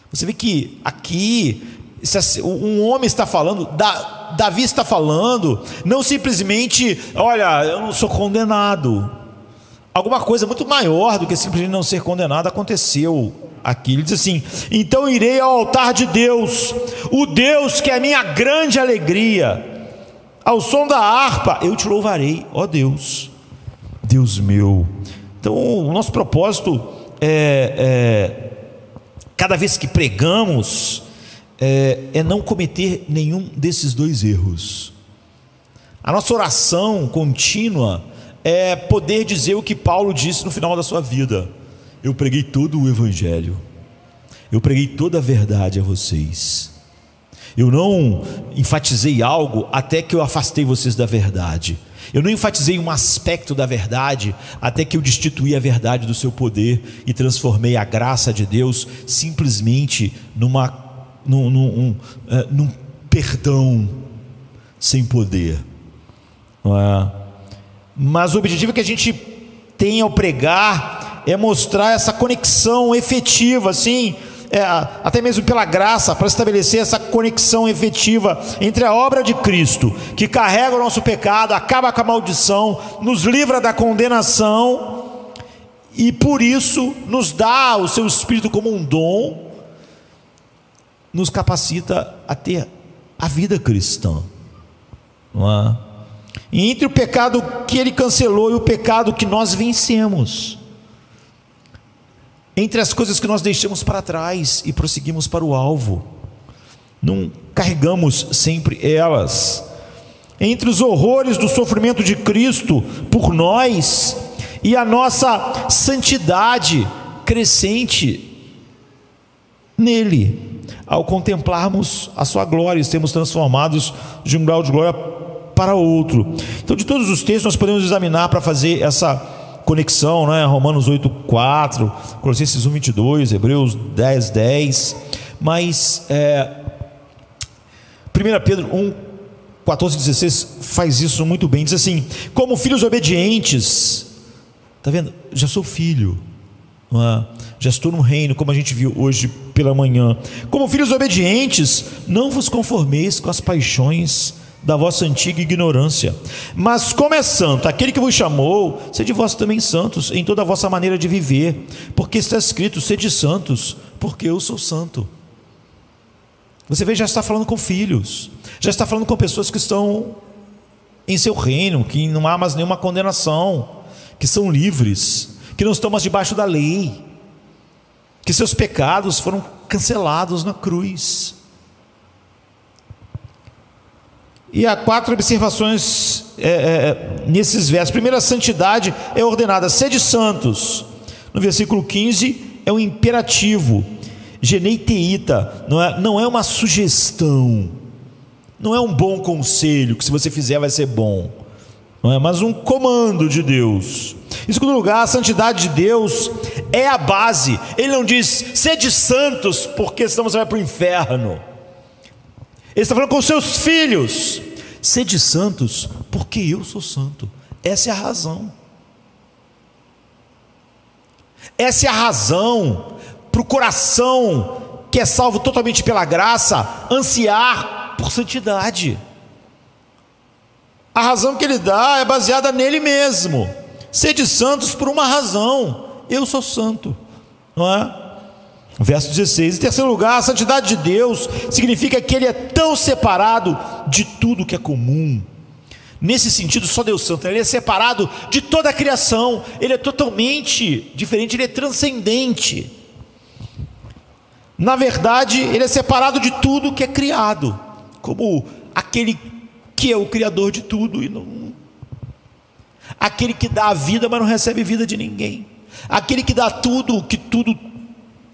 Você vê que aqui um homem está falando, Davi está falando, não simplesmente: olha, eu não sou condenado. Alguma coisa muito maior do que simplesmente não ser condenado aconteceu aqui. Ele diz assim: então irei ao altar de Deus, o Deus que é a minha grande alegria, ao som da harpa eu te louvarei, ó Deus, Deus meu. Então o nosso propósito cada vez que pregamos, não cometer nenhum desses dois erros. A nossa oração contínua é poder dizer o que Paulo disse no final da sua vida: eu preguei todo o Evangelho, eu preguei toda a verdade a vocês. Eu não enfatizei algo até que eu afastei vocês da verdade. Eu não enfatizei um aspecto da verdade até que eu destituí a verdade do seu poder e transformei a graça de Deus simplesmente num perdão sem poder. Mas o objetivo que a gente tem ao pregar é mostrar essa conexão efetiva, assim, até mesmo pela graça, para estabelecer essa conexão efetiva entre a obra de Cristo, que carrega o nosso pecado, acaba com a maldição, nos livra da condenação e por isso nos dá o seu Espírito como um dom, nos capacita a ter a vida cristã, não é? E entre o pecado que ele cancelou e o pecado que nós vencemos, entre as coisas que nós deixamos para trás e prosseguimos para o alvo, não carregamos sempre elas, entre os horrores do sofrimento de Cristo por nós e a nossa santidade crescente nele, ao contemplarmos a sua glória e sermos transformados de um grau de glória para outro. Então, de todos os textos nós podemos examinar para fazer essa conexão, né? Romanos 8:4, Colossenses 1:22, Hebreus 10:10, mas 1 Pedro 1:14-16 faz isso muito bem. Diz assim: como filhos obedientes, está vendo? Já sou filho, não é? Já estou no reino, como a gente viu hoje pela manhã. Como filhos obedientes, não vos conformeis com as paixões da vossa antiga ignorância, mas como é santo aquele que vos chamou, sede vós também santos em toda a vossa maneira de viver, porque está escrito: sede santos, porque eu sou santo. Você vê, já está falando com filhos, já está falando com pessoas que estão em seu reino, que não há mais nenhuma condenação, que são livres, que não estão mais debaixo da lei, que seus pecados foram cancelados na cruz. E há 4 observações nesses versos. Primeiro, a santidade é ordenada: sede santos. No versículo 15 é um imperativo, geneiteíta, não é uma sugestão, não é um bom conselho que se você fizer vai ser bom, não é, mas um comando de Deus. Em segundo lugar, a santidade de Deus é a base. Ele não diz: sede santos, porque senão você vai para o inferno. Ele está falando com os seus filhos: sede santos, porque eu sou santo. Essa é a razão. Essa é a razão para o coração que é salvo totalmente pela graça ansiar por santidade. A razão que ele dá é baseada nele mesmo. Sede santos por uma razão: eu sou santo, não é? Verso 16. Em terceiro lugar, a santidade de Deus significa que Ele é tão separado de tudo que é comum. Nesse sentido, só Deus santo, Ele é separado de toda a criação, Ele é totalmente diferente, Ele é transcendente. Na verdade, Ele é separado de tudo que é criado, como aquele que é o Criador de tudo, e não, aquele que dá a vida, mas não recebe vida de ninguém, aquele que dá tudo, que tudo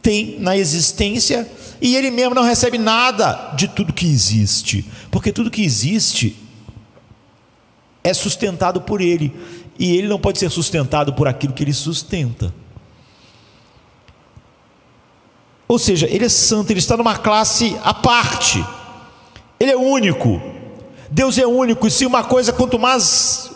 tem na existência, e ele mesmo não recebe nada de tudo que existe, porque tudo que existe é sustentado por ele, e ele não pode ser sustentado por aquilo que ele sustenta. Ou seja, ele é santo, ele está numa classe à parte, ele é único. Deus é único, e se uma coisa, quanto mais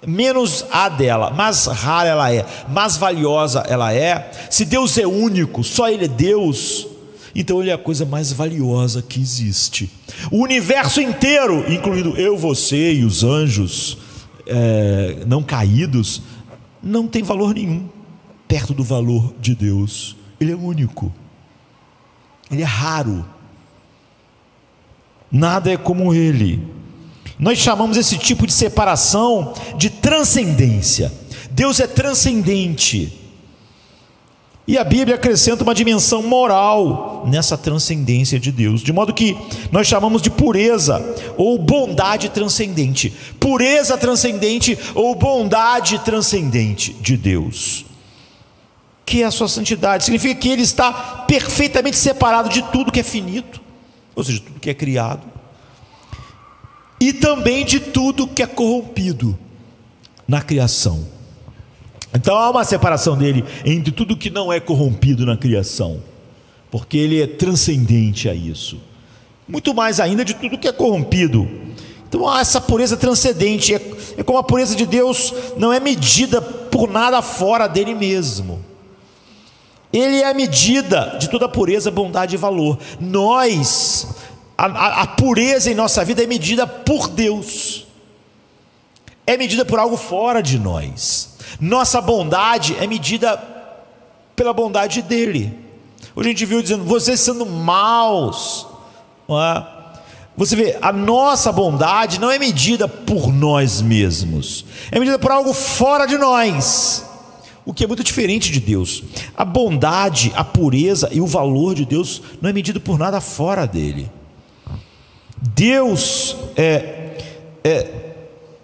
menos a dela, mais rara ela é, mais valiosa ela é. Se Deus é único, só Ele é Deus, então Ele é a coisa mais valiosa que existe. O universo inteiro, incluindo eu, você e os anjos não caídos, não tem valor nenhum perto do valor de Deus. Ele é único, Ele é raro, nada é como Ele. Nós chamamos esse tipo de separação de transcendência. Deus é transcendente, e a Bíblia acrescenta uma dimensão moral nessa transcendência de Deus, de modo que nós chamamos de pureza ou bondade transcendente. Pureza transcendente ou bondade transcendente de Deus. que é a sua santidade. Significa que Ele está perfeitamente separado de tudo que é finito, ou seja, tudo que é criado, e também de tudo que é corrompido na criação. Então há uma separação dele entre tudo que não é corrompido na criação, porque Ele é transcendente a isso, muito mais ainda de tudo que é corrompido. Então há essa pureza transcendente. É como a pureza de Deus não é medida por nada fora dele mesmo. Ele é a medida de toda pureza, bondade e valor. Nós, a pureza em nossa vida é medida por Deus, é medida por algo fora de nós. Nossa bondade é medida pela bondade dele. Hoje a gente viu dizendo, vocês sendo maus, não é? Você vê, a nossa bondade não é medida por nós mesmos, é medida por algo fora de nós, o que é muito diferente de Deus. A bondade, a pureza e o valor de Deus não é medido por nada fora dele. Deus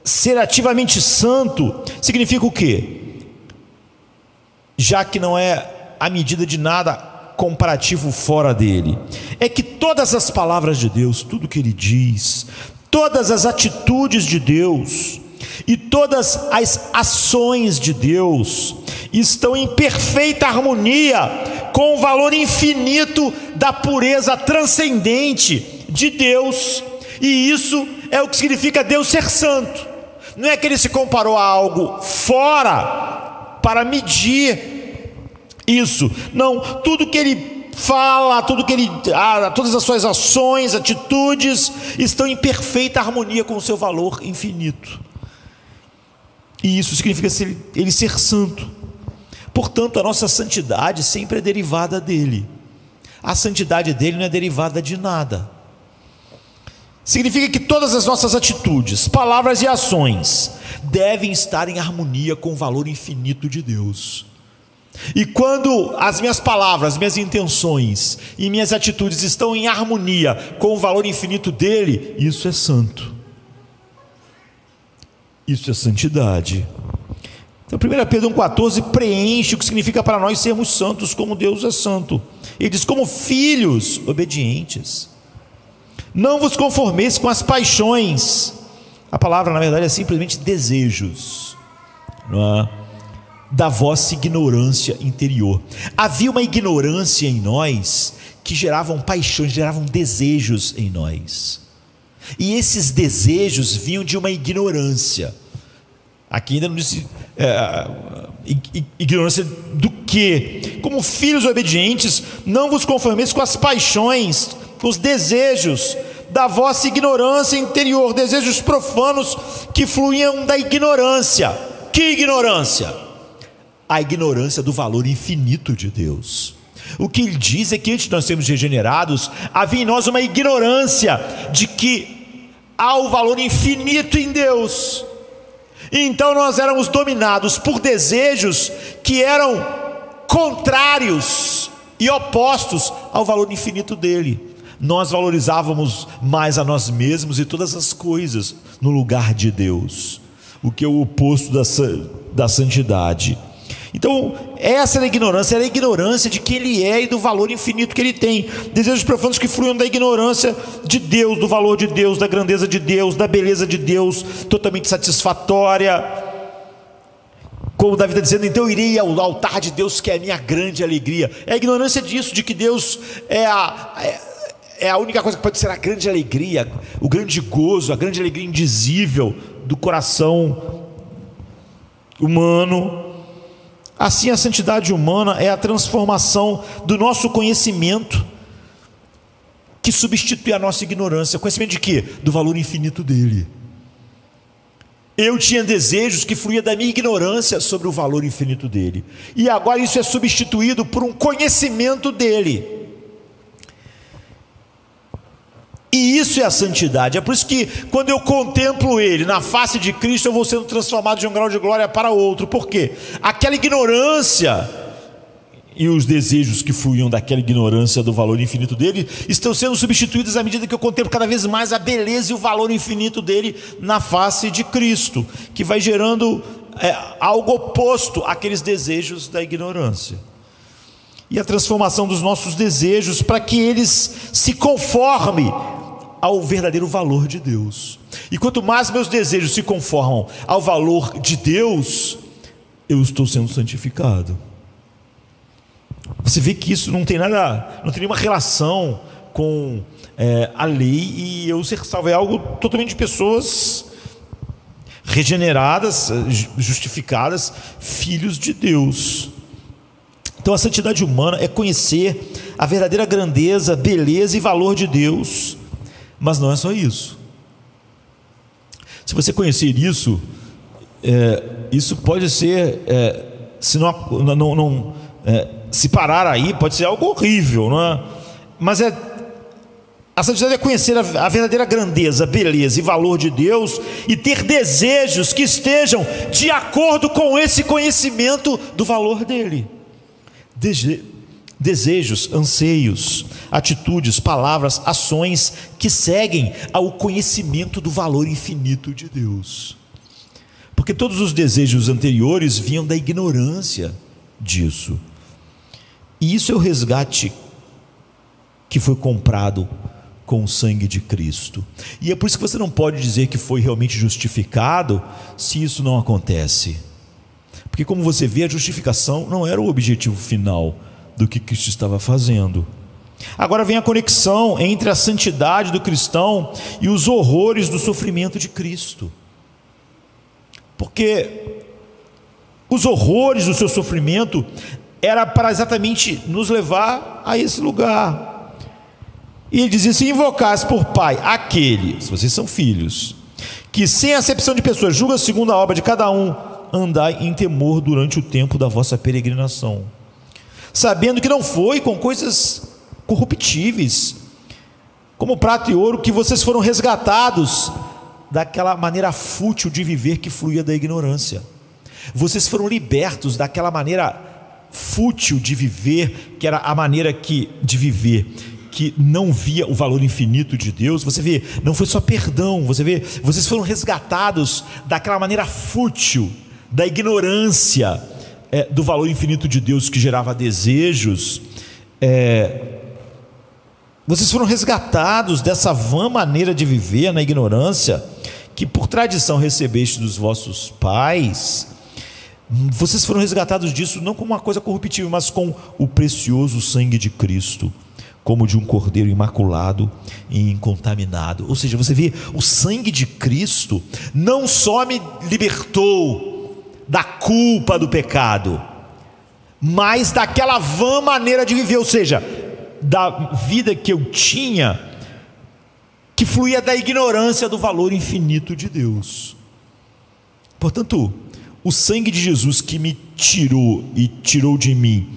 ser ativamente santo significa o quê? Já que não é a medida de nada comparativo fora dele, é que todas as palavras de Deus, tudo que ele diz, todas as atitudes de Deus e todas as ações de Deus estão em perfeita harmonia com o valor infinito da pureza transcendente de Deus. E isso é o que significa Deus ser santo. Não é que ele se comparou a algo fora para medir isso, não. Tudo que ele fala, todas as suas ações, atitudes estão em perfeita harmonia com o seu valor infinito. E isso significa ele ser santo. Portanto, a nossa santidade sempre é derivada dele. A santidade dele não é derivada de nada. Significa que todas as nossas atitudes, palavras e ações devem estar em harmonia com o valor infinito de Deus. E quando as minhas palavras, minhas intenções e minhas atitudes estão em harmonia com o valor infinito dele, isso é santo. Isso é santidade. Então 1 Pedro 1,14 preenche o que significa para nós sermos santos como Deus é santo. Ele diz, como filhos obedientes, não vos conformeis com as paixões. A palavra na verdade é simplesmente desejos, não é? Da vossa ignorância interior. Havia uma ignorância em nós que geravam paixões, geravam desejos em nós. E esses desejos vinham de uma ignorância. Aqui ainda não disse ignorância do quê? Como filhos obedientes, não vos conformeis com as paixões, com os desejos da vossa ignorância interior, desejos profanos que fluíam da ignorância. Que ignorância? A ignorância do valor infinito de Deus. O que ele diz é que antes de nós sermos regenerados, havia em nós uma ignorância de que há o valor infinito em Deus. E então nós éramos dominados por desejos que eram contrários e opostos ao valor infinito dele. Nós valorizávamos mais a nós mesmos e todas as coisas no lugar de Deus, o que é o oposto da santidade. Então essa era a ignorância de quem ele é e do valor infinito que ele tem. Desejos profundos que fluem da ignorância de Deus, do valor de Deus, da grandeza de Deus, da beleza de Deus, totalmente satisfatória. Como Davi está dizendo, então eu irei ao altar de Deus, que é a minha grande alegria. É a ignorância disso, de que Deus é a única coisa que pode ser a grande alegria, o grande gozo, a grande alegria indizível do coração humano. Assim, a santidade humana é a transformação do nosso conhecimento, que substitui a nossa ignorância. Conhecimento de quê? Do valor infinito dele. Eu tinha desejos que fluíam da minha ignorância sobre o valor infinito dele, e agora isso é substituído por um conhecimento dele. E isso é a santidade. É por isso que quando eu contemplo ele na face de Cristo, eu vou sendo transformado de um grau de glória para outro. Por quê? Aquela ignorância e os desejos que fluíam daquela ignorância do valor infinito dele estão sendo substituídos à medida que eu contemplo cada vez mais a beleza e o valor infinito dele na face de Cristo, que vai gerando algo oposto àqueles desejos da ignorância. e a transformação dos nossos desejos para que eles se conformem ao verdadeiro valor de Deus. E quanto mais meus desejos se conformam ao valor de Deus, eu estou sendo santificado. Você vê que isso não tem nada, não tem nenhuma relação com a lei e eu ser salvo. É algo totalmente de pessoas regeneradas, justificadas, filhos de Deus. Então a santidade humana é conhecer a verdadeira grandeza, beleza e valor de Deus. Mas não é só isso. Se você conhecer isso, isso pode ser, se se parar aí, pode ser algo horrível, não é? Mas a santidade é conhecer a verdadeira grandeza, beleza e valor de Deus e ter desejos que estejam de acordo com esse conhecimento do valor dele. Desejos, anseios, atitudes, palavras, ações que seguem ao conhecimento do valor infinito de Deus. Porque todos os desejos anteriores vinham da ignorância disso. E isso é o resgate que foi comprado com o sangue de Cristo. E é por isso que você não pode dizer que foi realmente justificado se isso não acontece. Porque como você vê, a justificação não era o objetivo final do que Cristo estava fazendo. Agora vem a conexão entre a santidade do cristão e os horrores do sofrimento de Cristo. Porque os horrores do seu sofrimento era para exatamente nos levar a esse lugar. E ele dizia: se invocais por pai aquele, se vocês são filhos, que sem acepção de pessoas julga segundo a obra de cada um, andai em temor durante o tempo da vossa peregrinação, sabendo que não foi com coisas corruptíveis, como prata e ouro, que vocês foram resgatados daquela maneira fútil de viver que fluía da ignorância. Vocês foram libertos daquela maneira fútil de viver, que era a maneira de viver que não via o valor infinito de Deus. Você vê, não foi só perdão, você vê, vocês foram resgatados daquela maneira fútil, da ignorância do valor infinito de Deus que gerava desejos. Vocês foram resgatados dessa vã maneira de viver na ignorância, que por tradição recebeste dos vossos pais. Vocês foram resgatados disso não como uma coisa corruptível, mas com o precioso sangue de Cristo, como de um cordeiro imaculado e incontaminado. Ou seja, você vê, o sangue de Cristo não só me libertou da culpa do pecado, mas daquela vã maneira de viver, ou seja, da vida que eu tinha, que fluía da ignorância do valor infinito de Deus. Portanto, o sangue de Jesus que me tirou e tirou de mim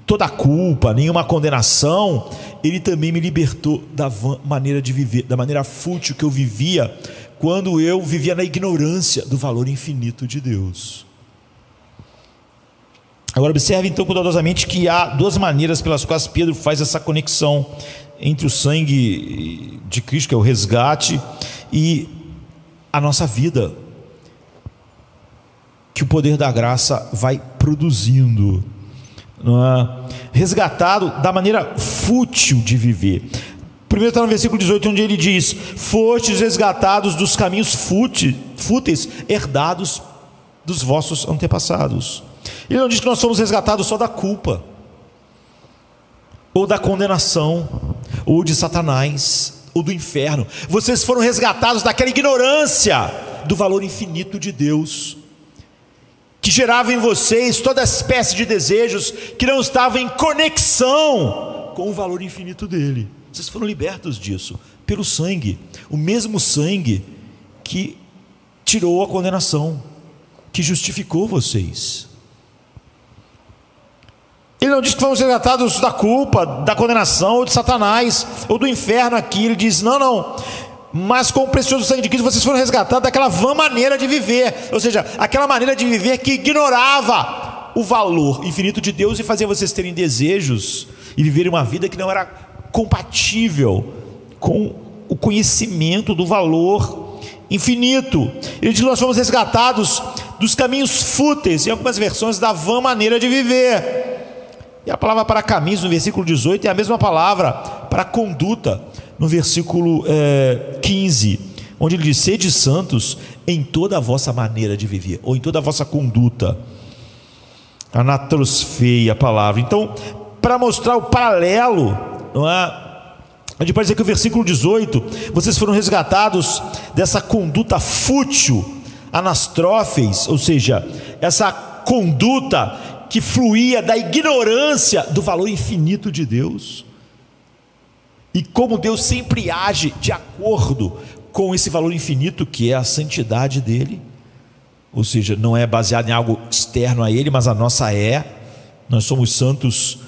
toda a culpa, nenhuma condenação, ele também me libertou da maneira de viver, da maneira fútil que eu vivia, quando eu vivia na ignorância do valor infinito de Deus. Agora observe então cuidadosamente que há duas maneiras pelas quais Pedro faz essa conexão entre o sangue de Cristo, que é o resgate, e a nossa vida, que o poder da graça vai produzindo, não é? Resgatado da maneira fútil de viver. Primeiro está no versículo 18, onde ele diz: fostes resgatados dos caminhos fúteis herdados dos vossos antepassados. Ele não diz que nós somos resgatados só da culpa, ou da condenação, ou de Satanás, ou do inferno. Vocês foram resgatados daquela ignorância do valor infinito de Deus, que gerava em vocês toda espécie de desejos que não estavam em conexão com o valor infinito dele. Vocês foram libertos disso pelo sangue, o mesmo sangue que tirou a condenação, que justificou vocês. Ele não diz que fomos resgatados da culpa, da condenação, ou de Satanás, ou do inferno aqui. Ele diz: não, mas com o precioso sangue de Cristo vocês foram resgatados daquela vã maneira de viver, ou seja, aquela maneira de viver que ignorava o valor infinito de Deus e fazia vocês terem desejos e viverem uma vida que não era compatível com o conhecimento do valor infinito. Ele diz que nós fomos resgatados dos caminhos fúteis, em algumas versões da vã maneira de viver. E a palavra para caminhos, no versículo 18, é a mesma palavra para conduta, no versículo 15, onde ele diz: sede santos em toda a vossa maneira de viver, ou em toda a vossa conduta. Anatrosfei a palavra. Então, para mostrar o paralelo, não é? A gente pode dizer que o versículo 18, vocês foram resgatados dessa conduta fútil, anastrófeis, ou seja, essa conduta que fluía da ignorância do valor infinito de Deus, e como Deus sempre age de acordo com esse valor infinito que é a santidade dele, ou seja, não é baseado em algo externo a ele, mas a nossa é. Nós somos santos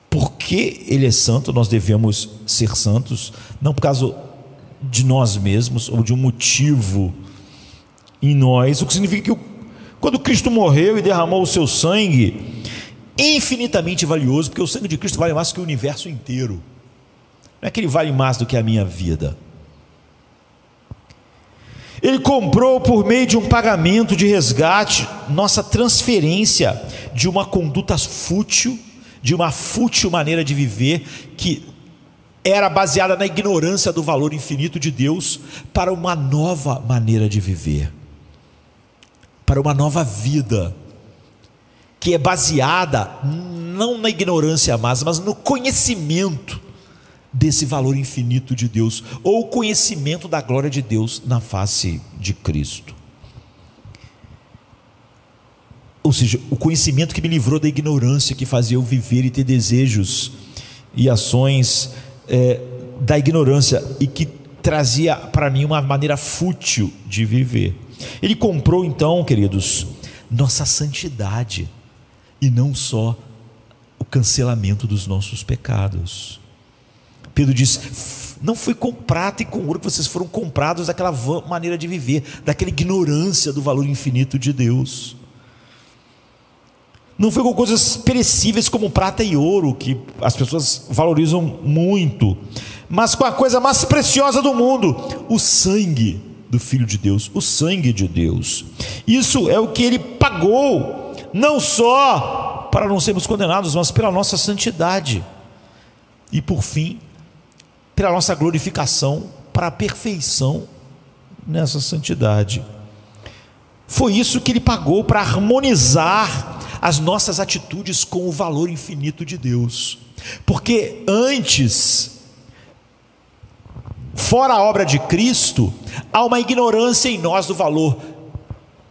porque ele é santo, nós devemos ser santos, não por causa de nós mesmos ou de um motivo em nós, o que significa que quando Cristo morreu e derramou o seu sangue, infinitamente valioso, porque o sangue de Cristo vale mais que o universo inteiro, não é que ele vale mais do que a minha vida. Ele comprou por meio de um pagamento de resgate nossa transferência de uma conduta fútil, de uma fútil maneira de viver que era baseada na ignorância do valor infinito de Deus, para uma nova maneira de viver, para uma nova vida que é baseada não na ignorância mais, mas no conhecimento desse valor infinito de Deus, ou o conhecimento da glória de Deus na face de Cristo. Ou seja, o conhecimento que me livrou da ignorância, que fazia eu viver e ter desejos e ações da ignorância, e que trazia para mim uma maneira fútil de viver. Ele comprou então, queridos, nossa santidade, e não só o cancelamento dos nossos pecados. Pedro diz: não foi com prata e com ouro que vocês foram comprados daquela maneira de viver, daquela ignorância do valor infinito de Deus. Não foi com coisas perecíveis como prata e ouro, que as pessoas valorizam muito, mas com a coisa mais preciosa do mundo, o sangue do Filho de Deus, o sangue de Deus. Isso é o que ele pagou, não só para não sermos condenados, mas pela nossa santidade, e por fim, pela nossa glorificação, para a perfeição nessa santidade. Foi isso que ele pagou, para harmonizar as nossas atitudes com o valor infinito de Deus. Porque antes, fora a obra de Cristo, há uma ignorância em nós do valor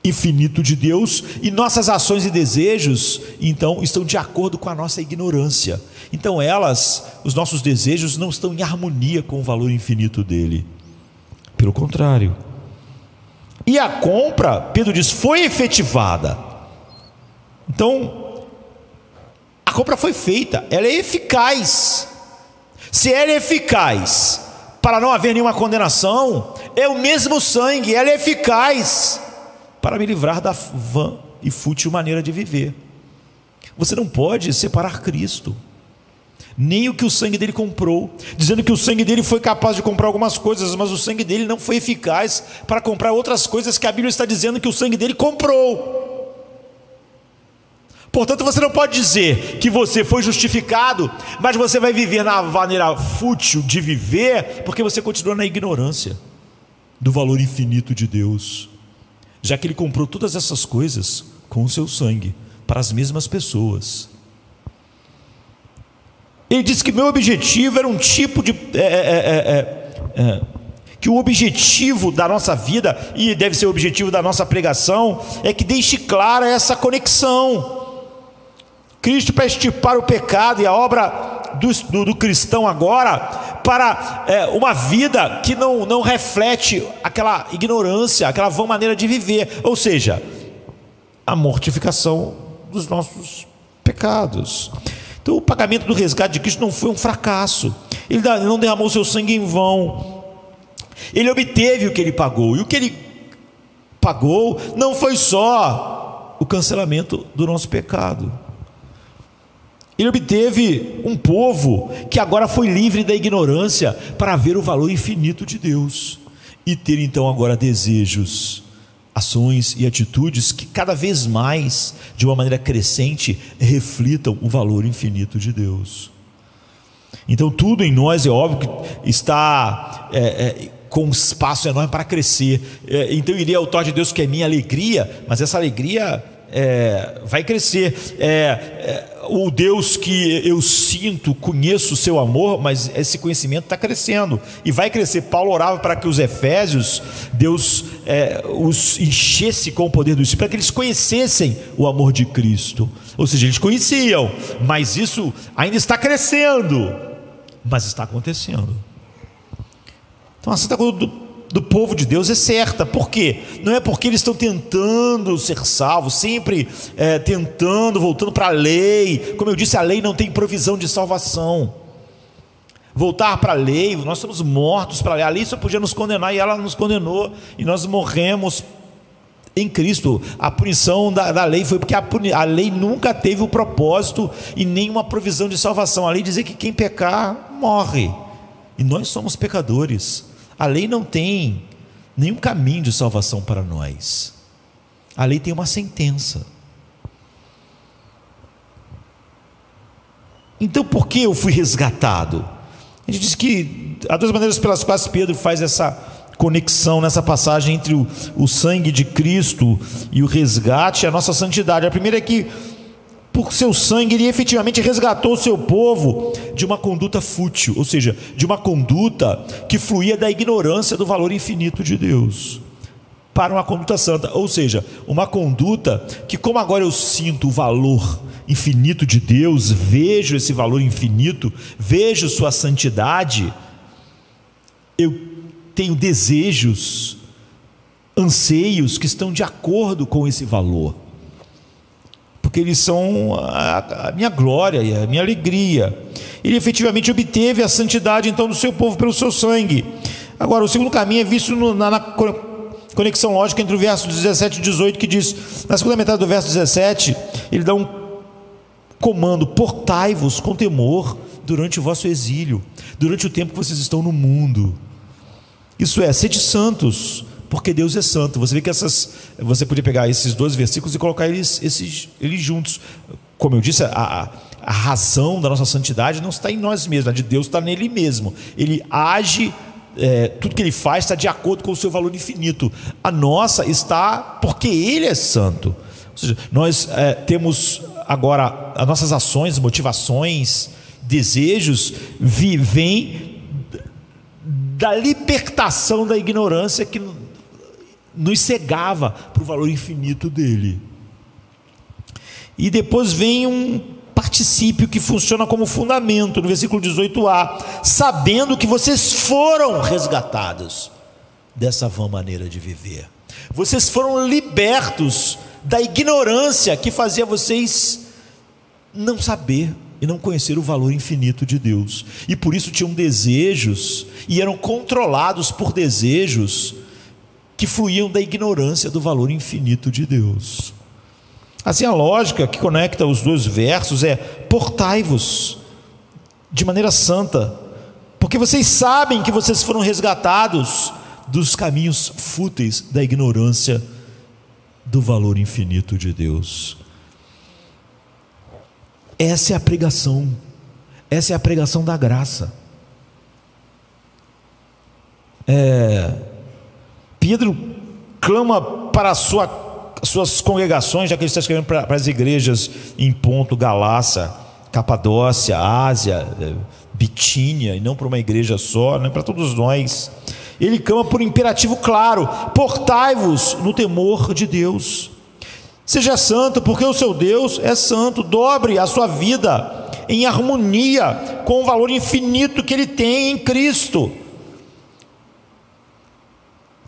infinito de Deus, e nossas ações e desejos então estão de acordo com a nossa ignorância. Então os nossos desejos não estão em harmonia com o valor infinito dele, pelo contrário. E a compra, Pedro diz, foi efetivada. Então a compra foi feita, ela é eficaz. Se ela é eficaz para não haver nenhuma condenação, é o mesmo sangue, ela é eficaz para me livrar da vã e fútil maneira de viver. Você não pode separar Cristo, nem o que o sangue dele comprou, dizendo que o sangue dele foi capaz de comprar algumas coisas, mas o sangue dele não foi eficaz para comprar outras coisas que a Bíblia está dizendo que o sangue dele comprou. Portanto, você não pode dizer que você foi justificado, mas você vai viver na maneira fútil de viver, porque você continua na ignorância do valor infinito de Deus, já que ele comprou todas essas coisas com o seu sangue, para as mesmas pessoas. Ele disse que meu objetivo era um tipo de... que o objetivo da nossa vida, e deve ser o objetivo da nossa pregação, é que deixe clara essa conexão. Cristo, para extirpar o pecado, e a obra do cristão agora, para uma vida que não reflete aquela ignorância, aquela vã maneira de viver, ou seja, a mortificação dos nossos pecados. Então o pagamento do resgate de Cristo não foi um fracasso, ele não derramou seu sangue em vão, ele obteve o que ele pagou, e o que ele pagou não foi só o cancelamento do nosso pecado. Ele obteve um povo que agora foi livre da ignorância para ver o valor infinito de Deus e ter então agora desejos ações e atitudes que cada vez mais, de uma maneira crescente, reflitam o valor infinito de Deus. Então tudo em nós, é óbvio, que está com um espaço enorme para crescer. Então eu iria ao toque de Deus, que é minha alegria, mas essa alegria vai crescer. O Deus que eu sinto, conheço o seu amor, mas esse conhecimento está crescendo e vai crescer. Paulo orava para que os efésios, Deus os enchesse com o poder do Espírito, para que eles conhecessem o amor de Cristo. Ou seja, eles conheciam, mas isso ainda está crescendo, mas está acontecendo. Então a santa conduta do povo de Deus é certa. Por quê? Não é porque eles estão tentando ser salvos, sempre tentando, voltando para a lei. Como eu disse, a lei não tem provisão de salvação. Voltar para a lei, nós estamos mortos para a lei só podia nos condenar, e ela nos condenou, e nós morremos em Cristo. A punição da lei foi porque a lei nunca teve o propósito e nenhuma provisão de salvação. A lei dizia que quem pecar morre, e nós somos pecadores. A lei não tem nenhum caminho de salvação para nós. A lei tem uma sentença. Então por que eu fui resgatado? A gente diz que há duas maneiras pelas quais Pedro faz essa conexão nessa passagem entre o sangue de Cristo e o resgate e a nossa santidade. A primeira é que por seu sangue ele efetivamente resgatou o seu povo de uma conduta fútil, ou seja, de uma conduta que fluía da ignorância do valor infinito de Deus, para uma conduta santa. Ou seja, uma conduta que, como agora eu sinto o valor infinito de Deus, vejo esse valor infinito, vejo sua santidade, eu tenho desejos, anseios que estão de acordo com esse valor, porque eles são a minha glória e a minha alegria. Ele efetivamente obteve a santidade então do seu povo pelo seu sangue. Agora, o segundo caminho é visto na conexão lógica entre o verso 17 e 18, que diz, na segunda metade do verso 17, ele dá um comando: portai-vos com temor durante o vosso exílio, durante o tempo que vocês estão no mundo. Isso é, sede santos, porque Deus é santo. Você vê que você podia pegar esses dois versículos e colocar eles juntos. Como eu disse, a razão da nossa santidade não está em nós mesmos, a de Deus está nele mesmo. Ele age, tudo que ele faz está de acordo com o seu valor infinito. A nossa está porque ele é santo. Ou seja, nós temos agora as nossas ações, motivações, desejos vêm da libertação da ignorância que nos cegava para o valor infinito dele. E depois vem um particípio que funciona como fundamento, no versículo 18a: sabendo que vocês foram resgatados dessa vã maneira de viver. Vocês foram libertos da ignorância que fazia vocês não saber e não conhecer o valor infinito de Deus, e por isso tinham desejos e eram controlados por desejos que fluíam da ignorância do valor infinito de Deus. Assim, a lógica que conecta os dois versos é: portai-vos de maneira santa, porque vocês sabem que vocês foram resgatados dos caminhos fúteis da ignorância do valor infinito de Deus. Essa é a pregação, essa é a pregação da graça. Pedro clama para suas congregações, já que ele está escrevendo para as igrejas em Ponto, Galácia, Capadócia, Ásia, Bitínia, e não para uma igreja só, né, para todos nós. Ele clama por um imperativo claro: portai-vos no temor de Deus. Seja santo, porque o seu Deus é santo. Dobre a sua vida em harmonia com o valor infinito que ele tem em Cristo.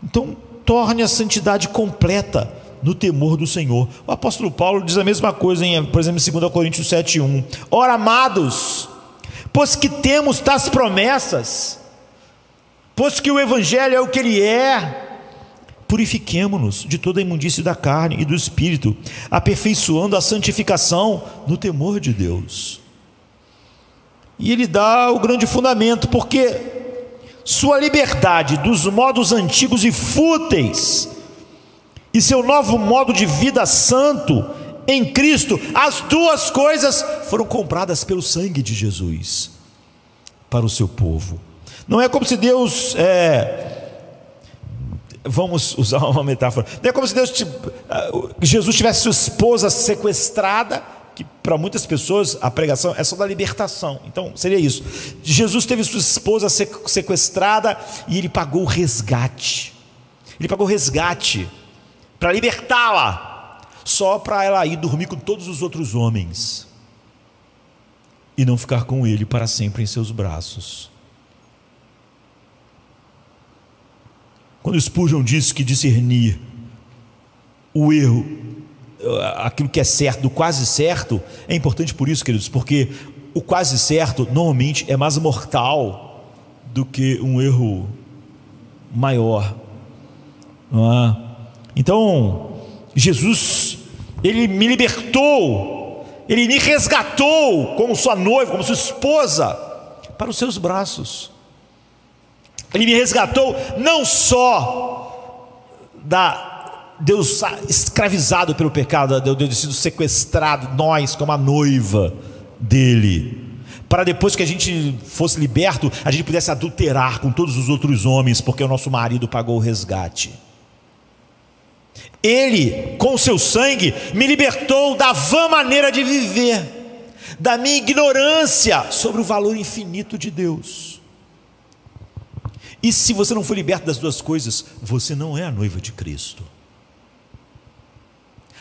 Então, torne a santidade completa no temor do Senhor. O apóstolo Paulo diz a mesma coisa, por exemplo, em 2 Coríntios 7:1. Ora, amados, pois que temos tais promessas, pois que o evangelho é o que ele é, purifiquemo-nos de toda a imundície da carne e do espírito, aperfeiçoando a santificação no temor de Deus. E ele dá o grande fundamento: porque sua liberdade dos modos antigos e fúteis e seu novo modo de vida santo em Cristo, as duas coisas foram compradas pelo sangue de Jesus para o seu povo. Não é como se Deus, vamos usar uma metáfora, não é como se Jesus tivesse sua esposa sequestrada, que para muitas pessoas a pregação é só da libertação. Então seria isso: Jesus teve sua esposa sequestrada e ele pagou o resgate. Ele pagou o resgate para libertá-la, só para ela ir dormir com todos os outros homens e não ficar com ele para sempre em seus braços. Quando Spurgeon disse que discernir o erro, aquilo que é certo do quase certo, é importante por isso, queridos, porque o quase certo normalmente é mais mortal do que um erro maior, não é? Então Jesus, ele me libertou, ele me resgatou como sua noiva, como sua esposa, para os seus braços. Ele me resgatou não só Deus escravizado pelo pecado, Deus sido sequestrado, nós como a noiva dele, para depois que a gente fosse liberto, a gente pudesse adulterar com todos os outros homens, porque o nosso marido pagou o resgate. Ele, com o seu sangue, me libertou da vã maneira de viver, da minha ignorância sobre o valor infinito de Deus. E se você não for liberto das duas coisas, você não é a noiva de Cristo.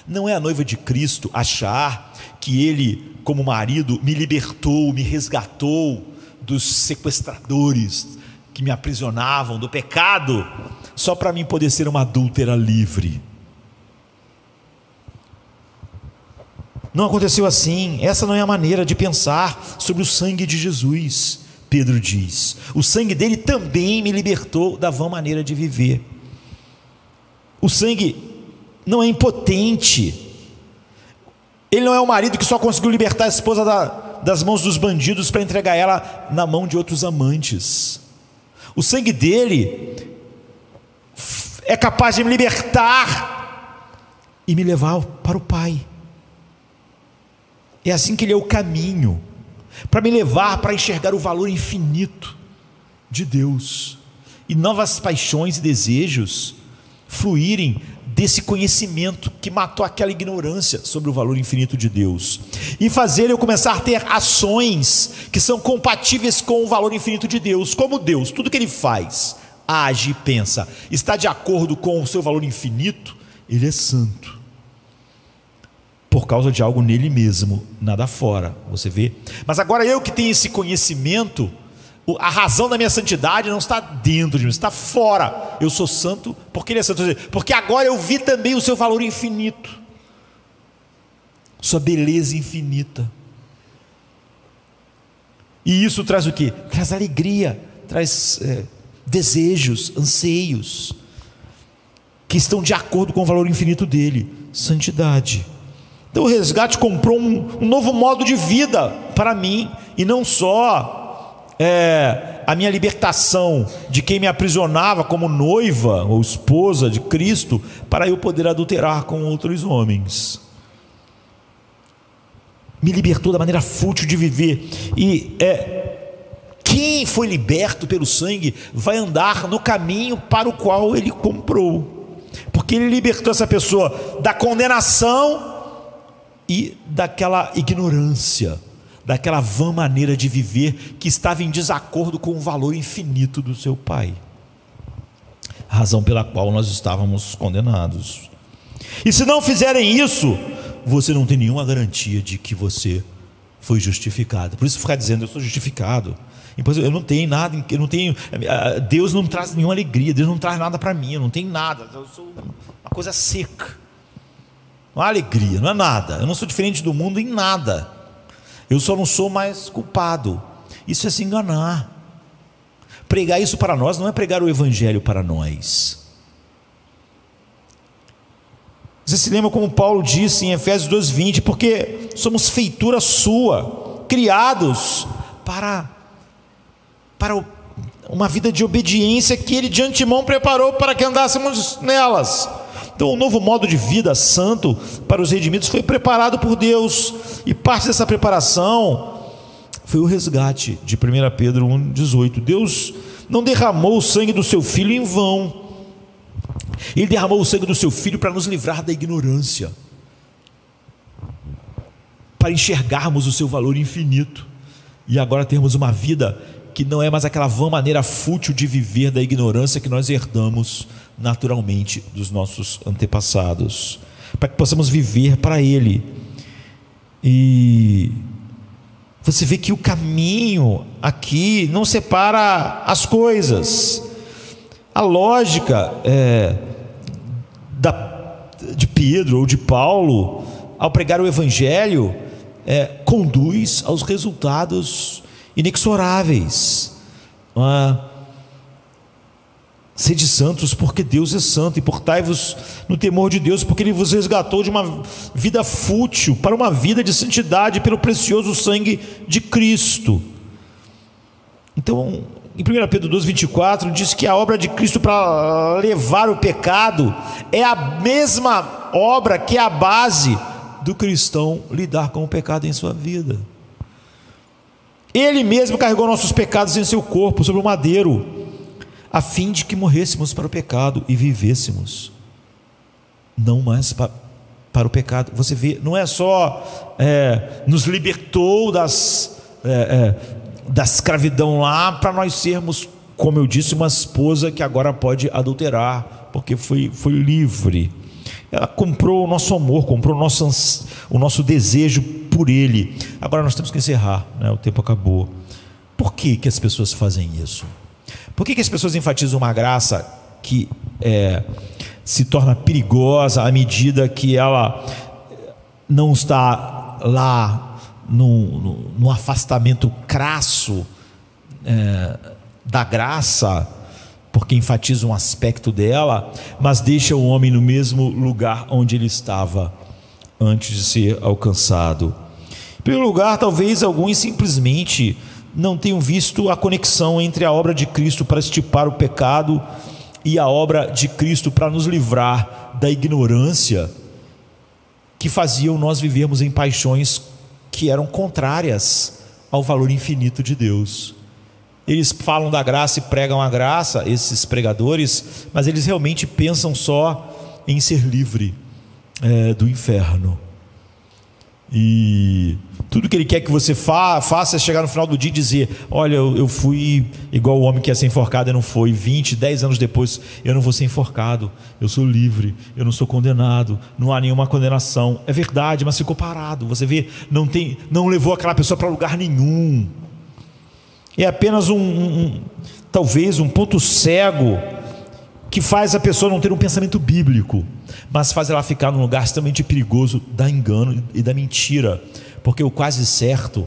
Não é a noiva de Cristo achar que Ele, como marido, me libertou, me resgatou dos sequestradores que me aprisionavam, do pecado, só para mim poder ser uma adúltera livre. Não aconteceu assim. Essa não é a maneira de pensar sobre o sangue de Jesus. Pedro diz: o sangue dele também me libertou da vã maneira de viver. O sangue não é impotente. Ele não é um marido que só conseguiu libertar a esposa das mãos dos bandidos para entregar ela na mão de outros amantes. O sangue dele é capaz de me libertar e me levar para o Pai. É assim que ele é o caminho, para me levar para enxergar o valor infinito de Deus, e novas paixões e desejos fluírem desse conhecimento que matou aquela ignorância sobre o valor infinito de Deus, e fazer eu começar a ter ações que são compatíveis com o valor infinito de Deus. Como Deus, tudo que Ele faz, age e pensa, está de acordo com o seu valor infinito, Ele é santo, por causa de algo nele mesmo, nada fora, você vê. Mas agora eu que tenho esse conhecimento, a razão da minha santidade não está dentro de mim, está fora. Eu sou santo porque Ele é santo, porque agora eu vi também o seu valor infinito, sua beleza infinita. E isso traz o quê? Traz alegria, traz desejos, anseios, que estão de acordo com o valor infinito dele, santidade. Então o resgate comprou um novo modo de vida para mim, e não só a minha libertação de quem me aprisionava como noiva ou esposa de Cristo, para eu poder adulterar com outros homens. Me libertou da maneira fútil de viver. E quem foi liberto pelo sangue vai andar no caminho para o qual Ele comprou, porque Ele libertou essa pessoa da condenação e daquela ignorância, daquela vã maneira de viver que estava em desacordo com o valor infinito do seu Pai, a razão pela qual nós estávamos condenados. E se não fizerem isso, você não tem nenhuma garantia de que você foi justificado. Por isso ficar dizendo: eu sou justificado, eu não tenho nada, eu não tenho, Deus não traz nenhuma alegria, Deus não traz nada para mim, eu não tenho nada, eu sou uma coisa seca. Não há alegria, não é nada. Eu não sou diferente do mundo em nada. Eu só não sou mais culpado. Isso é se enganar. Pregar isso para nós não é pregar o Evangelho para nós. Você se lembra como Paulo disse em Efésios 2:20: porque somos feitura sua, criados para uma vida de obediência que Ele de antemão preparou para que andássemos nelas. Então, um novo modo de vida santo para os redimidos foi preparado por Deus, e parte dessa preparação foi o resgate de 1 Pedro 1,18. Deus não derramou o sangue do seu Filho em vão. Ele derramou o sangue do seu Filho para nos livrar da ignorância, para enxergarmos o seu valor infinito, e agora termos uma vida que não é mais aquela vã maneira fútil de viver da ignorância que nós herdamos naturalmente dos nossos antepassados, para que possamos viver para Ele. E você vê que o caminho aqui não separa as coisas. A lógica de Pedro ou de Paulo, ao pregar o Evangelho, conduz aos resultados inexoráveis. Sede santos, porque Deus é santo, e portai-vos no temor de Deus, porque Ele vos resgatou de uma vida fútil para uma vida de santidade pelo precioso sangue de Cristo. Então, em 1 Pedro 2,24 diz que a obra de Cristo para levar o pecado é a mesma obra que é a base do cristão lidar com o pecado em sua vida. Ele mesmo carregou nossos pecados em seu corpo sobre o madeiro, a fim de que morrêssemos para o pecado e vivêssemos não mais para o pecado. Você vê, não é só nos libertou da escravidão lá para nós sermos, como eu disse, uma esposa que agora pode adulterar, porque foi livre. Ela comprou o nosso amor, comprou o nosso desejo por Ele. Agora nós temos que encerrar, né? O tempo acabou. Por que as pessoas fazem isso? Por que as pessoas enfatizam uma graça que se torna perigosa à medida que ela não está lá no afastamento crasso da graça, porque enfatiza um aspecto dela, mas deixa o homem no mesmo lugar onde ele estava antes de ser alcançado? Em primeiro lugar, talvez alguns simplesmente não tenham visto a conexão entre a obra de Cristo para extirpar o pecado e a obra de Cristo para nos livrar da ignorância que faziam nós vivermos em paixões que eram contrárias ao valor infinito de Deus. Eles falam da graça e pregam a graça, esses pregadores, mas eles realmente pensam só em ser livre do inferno. E tudo que ele quer que você faça é chegar no final do dia e dizer: olha, eu fui igual o homem que ia ser enforcado e não foi. 20, 10 anos depois eu não vou ser enforcado, eu sou livre, eu não sou condenado, não há nenhuma condenação. É verdade, mas ficou parado. Você vê, não levou aquela pessoa para lugar nenhum. É apenas talvez um ponto cego que faz a pessoa não ter um pensamento bíblico, mas faz ela ficar num lugar extremamente perigoso da engano e da mentira, porque o quase certo,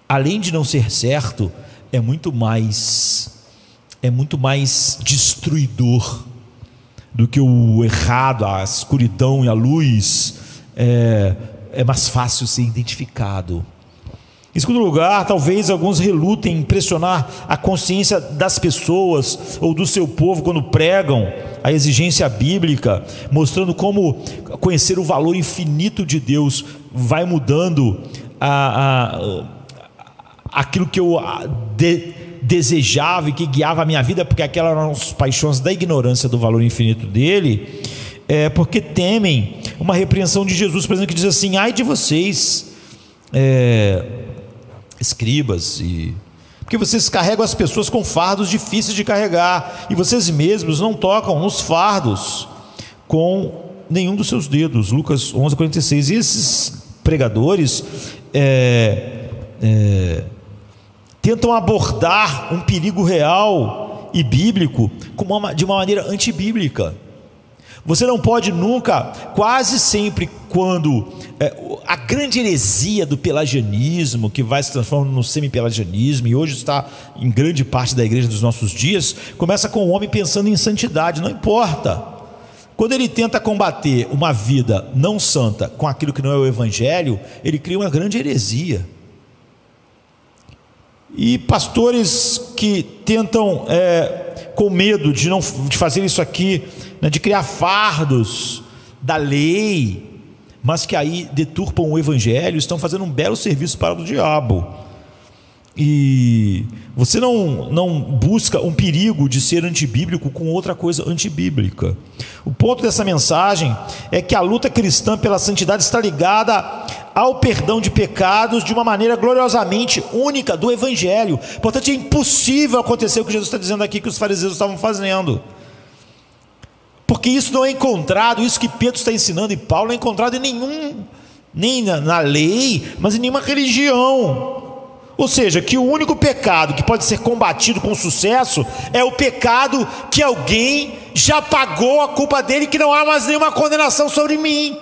além de não ser certo, é muito mais destruidor do que o errado. A escuridão e a luz é mais fácil ser identificado. Em segundo lugar, talvez alguns relutem em pressionar a consciência das pessoas ou do seu povo quando pregam a exigência bíblica, mostrando como conhecer o valor infinito de Deus vai mudando aquilo que eu desejava e que guiava a minha vida, porque aquelas eram as paixões da ignorância do valor infinito dele, porque temem uma repreensão de Jesus, por exemplo, que diz assim: ai de vocês, escribas, porque vocês carregam as pessoas com fardos difíceis de carregar, e vocês mesmos não tocam nos fardos com nenhum dos seus dedos. Lucas 11:46. E esses pregadores tentam abordar um perigo real e bíblico de uma maneira antibíblica. Você não pode nunca, quase sempre, quando a grande heresia do pelagianismo, que vai se transformando no semi-pelagianismo, e hoje está em grande parte da igreja dos nossos dias, começa com o homem pensando em santidade. Não importa. Quando ele tenta combater uma vida não santa com aquilo que não é o evangelho, ele cria uma grande heresia. E pastores que tentam, com medo de fazer isso aqui, né, de criar fardos da lei, mas que aí deturpam o evangelho, estão fazendo um belo serviço para o diabo. E você não busca um perigo de ser antibíblico com outra coisa antibíblica. O ponto dessa mensagem é que a luta cristã pela santidade está ligada ao perdão de pecados de uma maneira gloriosamente única do evangelho. Portanto, é impossível acontecer o que Jesus está dizendo aqui que os fariseus estavam fazendo, porque isso não é encontrado, isso que Pedro está ensinando e Paulo não é encontrado nem na lei, mas em nenhuma religião. Ou seja, que o único pecado que pode ser combatido com sucesso é o pecado que alguém já pagou a culpa dele, que não há mais nenhuma condenação sobre mim,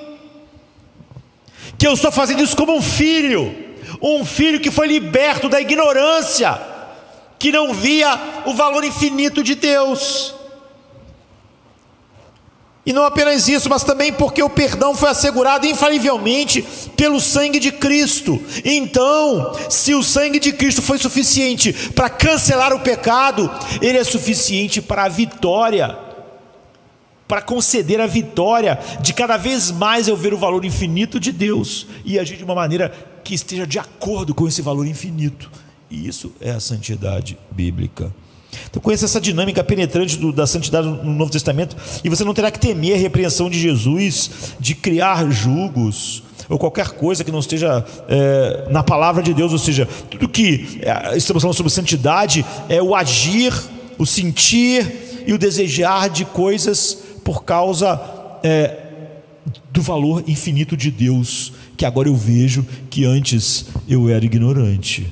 que eu estou fazendo isso como um filho que foi liberto da ignorância, que não via o valor infinito de Deus. E não apenas isso, mas também porque o perdão foi assegurado infalivelmente pelo sangue de Cristo. Então, se o sangue de Cristo foi suficiente para cancelar o pecado, ele é suficiente para a vitória, para conceder a vitória de cada vez mais eu ver o valor infinito de Deus e agir de uma maneira que esteja de acordo com esse valor infinito. E isso é a santidade bíblica. Então conheça essa dinâmica penetrante da santidade no Novo Testamento, e você não terá que temer a repreensão de Jesus, de criar julgos, ou qualquer coisa que não esteja na palavra de Deus. Ou seja, tudo que estamos falando sobre santidade é o agir, o sentir e o desejar de coisas por causa do valor infinito de Deus, que agora eu vejo que antes eu era ignorante.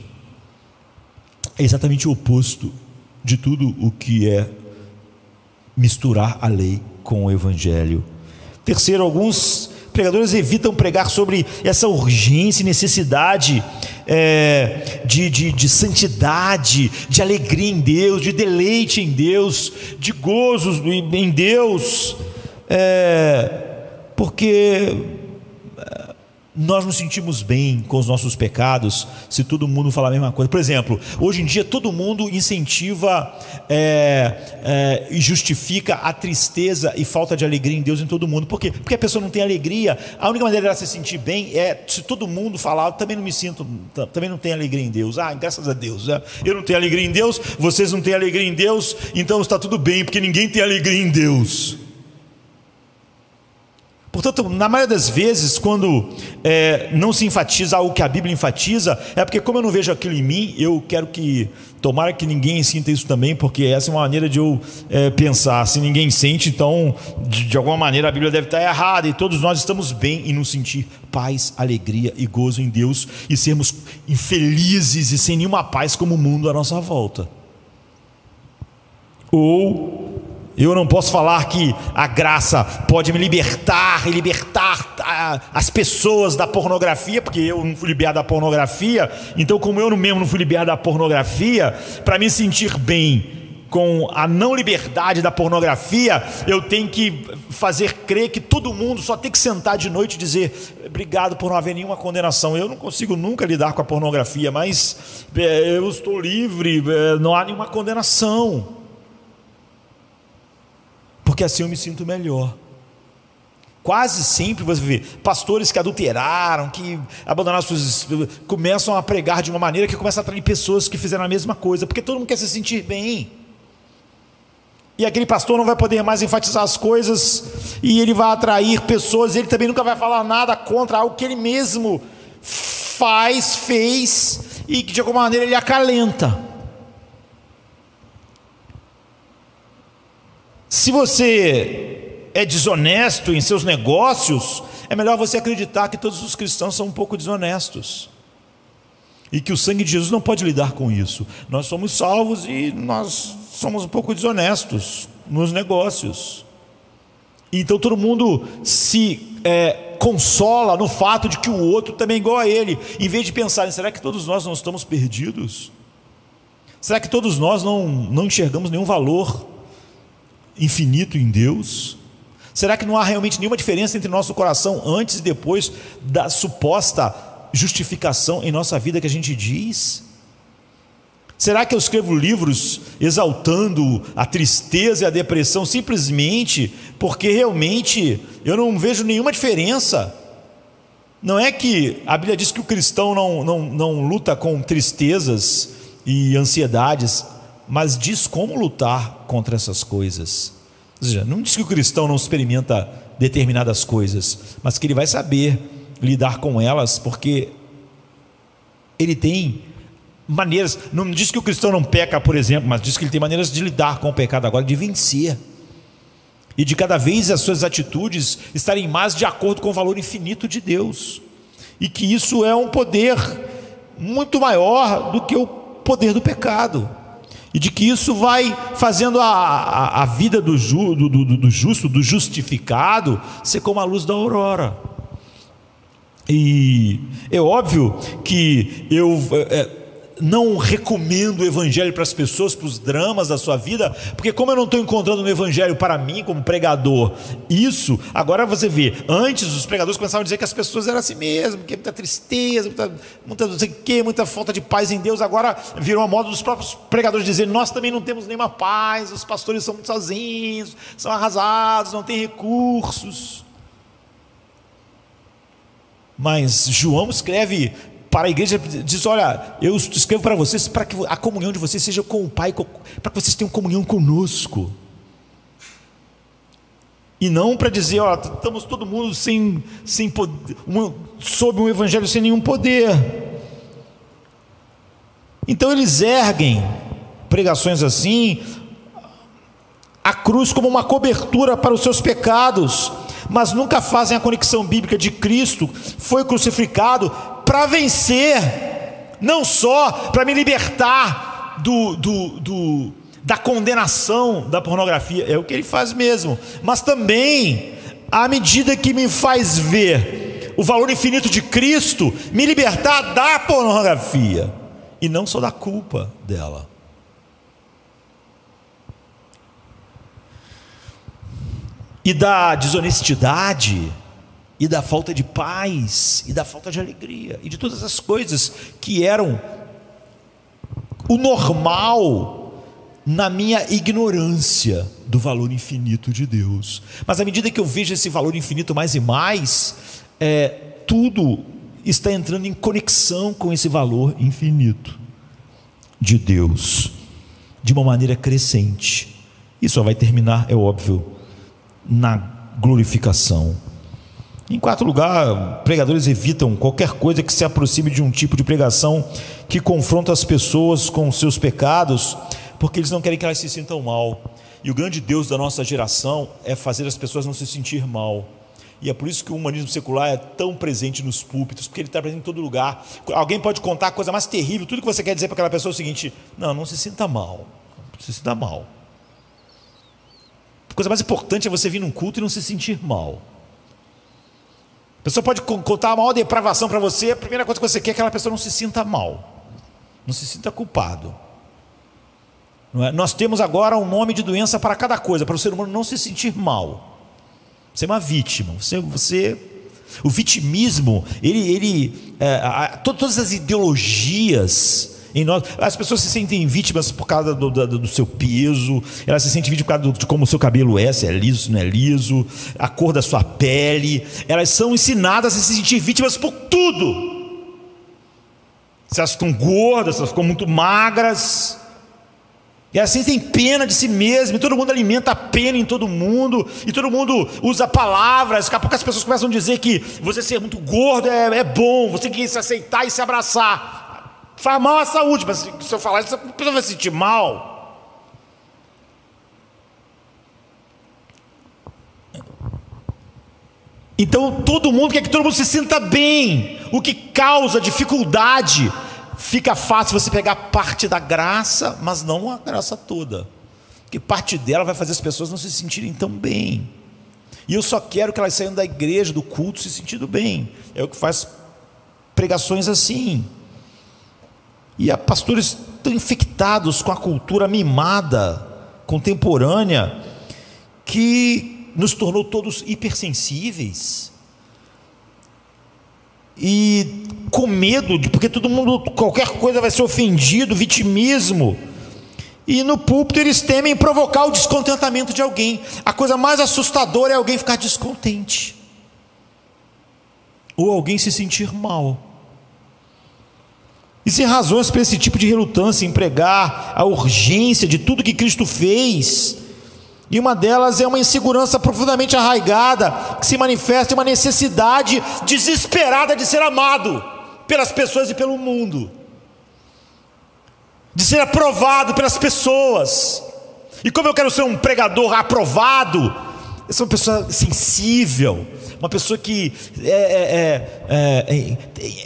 É exatamente o oposto de tudo o que é misturar a lei com o evangelho. Terceiro, alguns pregadores evitam pregar sobre essa urgência e necessidade de santidade, de alegria em Deus, de deleite em Deus, de gozos em Deus, porque nós nos sentimos bem com os nossos pecados se todo mundo falar a mesma coisa. Por exemplo, hoje em dia todo mundo incentiva e justifica a tristeza e falta de alegria em Deus em todo mundo. Por quê? Porque a pessoa não tem alegria. A única maneira dela se sentir bem é se todo mundo falar: também não me sinto, também não tenho alegria em Deus. Graças a Deus, eu não tenho alegria em Deus, vocês não têm alegria em Deus, então está tudo bem, porque ninguém tem alegria em Deus. Portanto, na maioria das vezes, quando não se enfatiza algo que a Bíblia enfatiza, é porque, como eu não vejo aquilo em mim, eu quero que, tomara que ninguém sinta isso também, porque essa é uma maneira de eu pensar. Se ninguém sente, então de alguma maneira a Bíblia deve estar errada, e todos nós estamos bem em nos sentir paz, alegria e gozo em Deus, e sermos infelizes e sem nenhuma paz como o mundo à nossa volta. Ou eu não posso falar que a graça pode me libertar e libertar as pessoas da pornografia, porque eu não fui liberado da pornografia. Então, como eu mesmo não fui liberado da pornografia, para me sentir bem com a não liberdade da pornografia, eu tenho que fazer crer que todo mundo só tem que sentar de noite e dizer: obrigado por não haver nenhuma condenação. Eu não consigo nunca lidar com a pornografia, mas eu estou livre, não há nenhuma condenação, porque assim eu me sinto melhor. Quase sempre você vê pastores que adulteraram, que abandonaram suas, começam a pregar de uma maneira que começa a atrair pessoas que fizeram a mesma coisa, porque todo mundo quer se sentir bem. E aquele pastor não vai poder mais enfatizar as coisas, e ele vai atrair pessoas, ele também nunca vai falar nada contra algo que ele mesmo fez, e que de alguma maneira ele acalenta. Se você é desonesto em seus negócios, é melhor você acreditar que todos os cristãos são um pouco desonestos, e que o sangue de Jesus não pode lidar com isso. Nós somos salvos e nós somos um pouco desonestos nos negócios. Então todo mundo se consola no fato de que o outro também é igual a ele, em vez de pensar: será que todos nós não estamos perdidos? Será que todos nós não enxergamos nenhum valor infinito em Deus? Será que não há realmente nenhuma diferença entre nosso coração antes e depois da suposta justificação em nossa vida que a gente diz? Será que eu escrevo livros exaltando a tristeza e a depressão simplesmente porque realmente eu não vejo nenhuma diferença? Não é que a Bíblia diz que o cristão não luta com tristezas e ansiedades, mas diz como lutar contra essas coisas. Ou seja, não diz que o cristão não experimenta determinadas coisas, mas que ele vai saber lidar com elas, porque ele tem maneiras. Não diz que o cristão não peca, por exemplo, mas diz que ele tem maneiras de lidar com o pecado agora, de vencer, e de cada vez as suas atitudes estarem mais de acordo com o valor infinito de Deus, e que isso é um poder muito maior do que o poder do pecado, e de que isso vai fazendo a vida do justo, do justificado, ser como a luz da aurora. E é óbvio que eu não recomendo o evangelho para as pessoas, para os dramas da sua vida, porque como eu não estou encontrando no evangelho para mim como pregador isso, agora você vê, antes os pregadores começavam a dizer que as pessoas eram assim mesmo, que é muita tristeza, muita não sei o quê, muita falta de paz em Deus. Agora virou a moda dos próprios pregadores dizer: nós também não temos nenhuma paz, os pastores são muito sozinhos, são arrasados, não têm recursos. Mas João escreve para a igreja, diz: olha, eu escrevo para vocês para que a comunhão de vocês seja com o Pai, para que vocês tenham comunhão conosco, e não para dizer: ó, estamos todo mundo sem poder, sob um evangelho sem nenhum poder. Então eles erguem pregações assim, a cruz como uma cobertura para os seus pecados, mas nunca fazem a conexão bíblica de Cristo foi crucificado para vencer, não só para me libertar da condenação da pornografia, é o que ele faz mesmo, mas também, à medida que me faz ver o valor infinito de Cristo, me libertar da pornografia, e não só da culpa dela. E da desonestidade, e da falta de paz, e da falta de alegria, e de todas as coisas que eram o normal na minha ignorância do valor infinito de Deus. Mas à medida que eu vejo esse valor infinito mais e mais, tudo está entrando em conexão com esse valor infinito de Deus, de uma maneira crescente. E só vai terminar, é óbvio, na glorificação. Em quarto lugar, pregadores evitam qualquer coisa que se aproxime de um tipo de pregação que confronta as pessoas com os seus pecados, porque eles não querem que elas se sintam mal. E o grande Deus da nossa geração é fazer as pessoas não se sentir mal. E é por isso que o humanismo secular é tão presente nos púlpitos, porque ele está presente em todo lugar. Alguém pode contar a coisa mais terrível, tudo que você quer dizer para aquela pessoa é o seguinte: não se sinta mal, não se sinta mal. A coisa mais importante é você vir num culto e não se sentir mal. A pessoa pode contar a maior depravação para você, a primeira coisa que você quer é que aquela pessoa não se sinta mal, não se sinta culpado. Não é? Nós temos agora um nome de doença para cada coisa, para o ser humano não se sentir mal. Você é uma vítima. O vitimismo, todas as ideologias em nós, as pessoas se sentem vítimas por causa do seu peso, elas se sentem vítimas por causa de como o seu cabelo é, se é liso, se não é liso, a cor da sua pele. Elas são ensinadas a se sentir vítimas por tudo. Se elas ficam gordas, se elas ficam muito magras, e assim tem pena de si mesmo, e todo mundo alimenta a pena em todo mundo, e todo mundo usa palavras. Daqui a pouco as pessoas começam a dizer que você ser muito gordo é bom, você tem que se aceitar e se abraçar. Faz mal à saúde, mas se eu falar isso, a pessoa vai se sentir mal. Então todo mundo quer que todo mundo se sinta bem, o que causa dificuldade. Fica fácil você pegar parte da graça, mas não a graça toda, porque parte dela vai fazer as pessoas não se sentirem tão bem. E eu só quero que elas saiam da igreja, do culto, se sentindo bem. É o que faz pregações assim. E há pastores tão infectados com a cultura mimada, contemporânea, que nos tornou todos hipersensíveis. E com medo, porque todo mundo, qualquer coisa vai ser ofendido, vitimismo. E no púlpito eles temem provocar o descontentamento de alguém. A coisa mais assustadora é alguém ficar descontente, ou alguém se sentir mal. Existem razões para esse tipo de relutância em pregar a urgência de tudo que Cristo fez, e uma delas é uma insegurança profundamente arraigada, que se manifesta em uma necessidade desesperada de ser amado pelas pessoas e pelo mundo, de ser aprovado pelas pessoas. E como eu quero ser um pregador aprovado, eu sou uma pessoa sensível, uma pessoa que é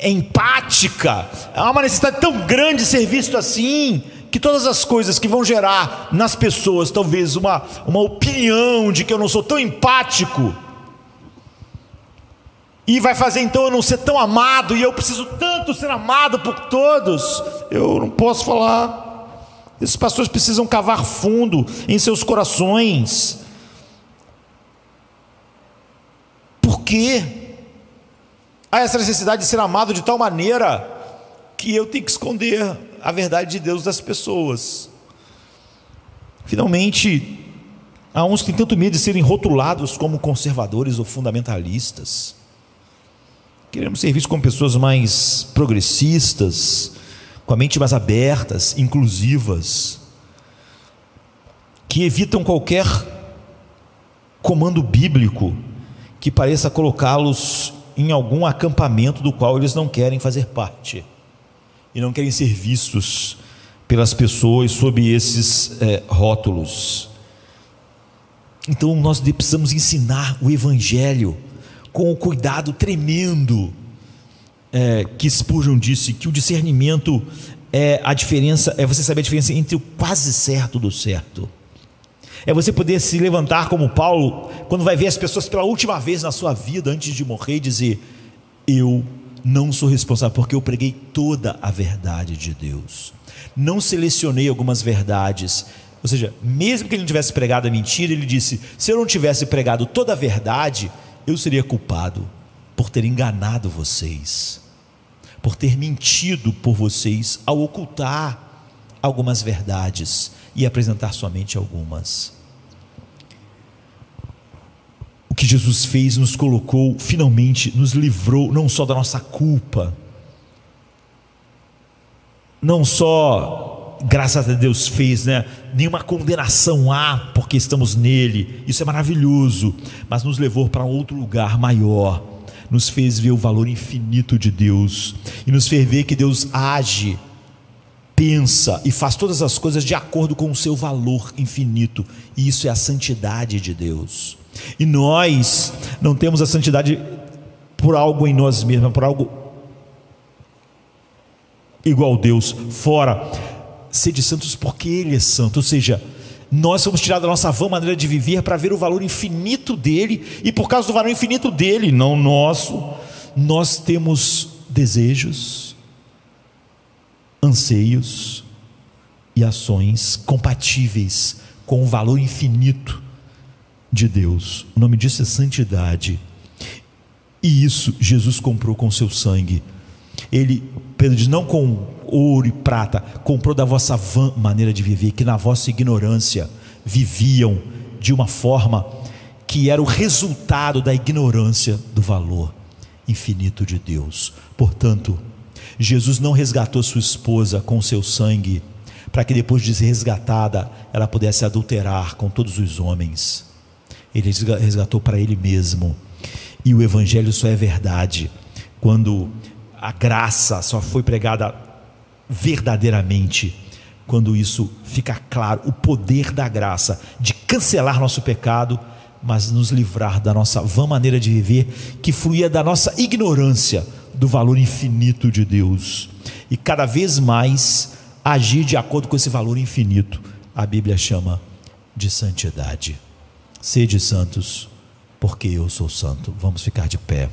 empática. Há uma necessidade tão grande de ser visto assim, que todas as coisas que vão gerar nas pessoas talvez uma opinião de que eu não sou tão empático, e vai fazer então eu não ser tão amado, e eu preciso tanto ser amado por todos, eu não posso falar. Esses pastores precisam cavar fundo em seus corações. Por quê? Há essa necessidade de ser amado de tal maneira que eu tenho que esconder a verdade de Deus das pessoas. Finalmente, há uns que têm tanto medo de serem rotulados como conservadores ou fundamentalistas. Queremos ser vistos como pessoas mais progressistas, com a mente mais abertas, inclusivas, que evitam qualquer comando bíblico que pareça colocá-los em algum acampamento do qual eles não querem fazer parte, e não querem ser vistos pelas pessoas sob esses rótulos. Então nós precisamos ensinar o Evangelho com o cuidado tremendo, que Spurgeon disse, que o discernimento é você saber a diferença entre o quase certo do certo. É você poder se levantar como Paulo, quando vai ver as pessoas pela última vez na sua vida, antes de morrer, e dizer: eu não sou responsável, porque eu preguei toda a verdade de Deus, não selecionei algumas verdades. Ou seja, mesmo que ele não tivesse pregado a mentira, ele disse: se eu não tivesse pregado toda a verdade, eu seria culpado por ter enganado vocês, por ter mentido por vocês ao ocultar algumas verdades e apresentar somente algumas. O que Jesus fez nos colocou, finalmente nos livrou não só da nossa culpa, não só, graças a Deus fez, nenhuma condenação há porque estamos nele, isso é maravilhoso, mas nos levou para um outro lugar maior, nos fez ver o valor infinito de Deus, e nos fez ver que Deus age, pensa e faz todas as coisas de acordo com o seu valor infinito, e isso é a santidade de Deus. E nós não temos a santidade por algo em nós mesmos, por algo igual a Deus, fora. Sede santos porque Ele é santo. Ou seja, nós somos tirados da nossa vã maneira de viver para ver o valor infinito dEle, e por causa do valor infinito dEle, não nosso, nós temos desejos, anseios e ações compatíveis com o valor infinito de Deus. O nome disso é santidade, e isso Jesus comprou com seu sangue. Pedro diz: não com ouro e prata, comprou da vossa vã maneira de viver, que na vossa ignorância viviam de uma forma que era o resultado da ignorância do valor infinito de Deus. Portanto, Jesus não resgatou sua esposa com seu sangue para que depois de ser resgatada ela pudesse adulterar com todos os homens. Ele resgatou para Ele mesmo. E o Evangelho só é verdade quando a graça só foi pregada verdadeiramente, quando isso fica claro, o poder da graça de cancelar nosso pecado, mas nos livrar da nossa vã maneira de viver, que fluía da nossa ignorância do valor infinito de Deus, e cada vez mais agir de acordo com esse valor infinito. A Bíblia chama de santidade. Sede santos porque eu sou santo. Vamos ficar de pé.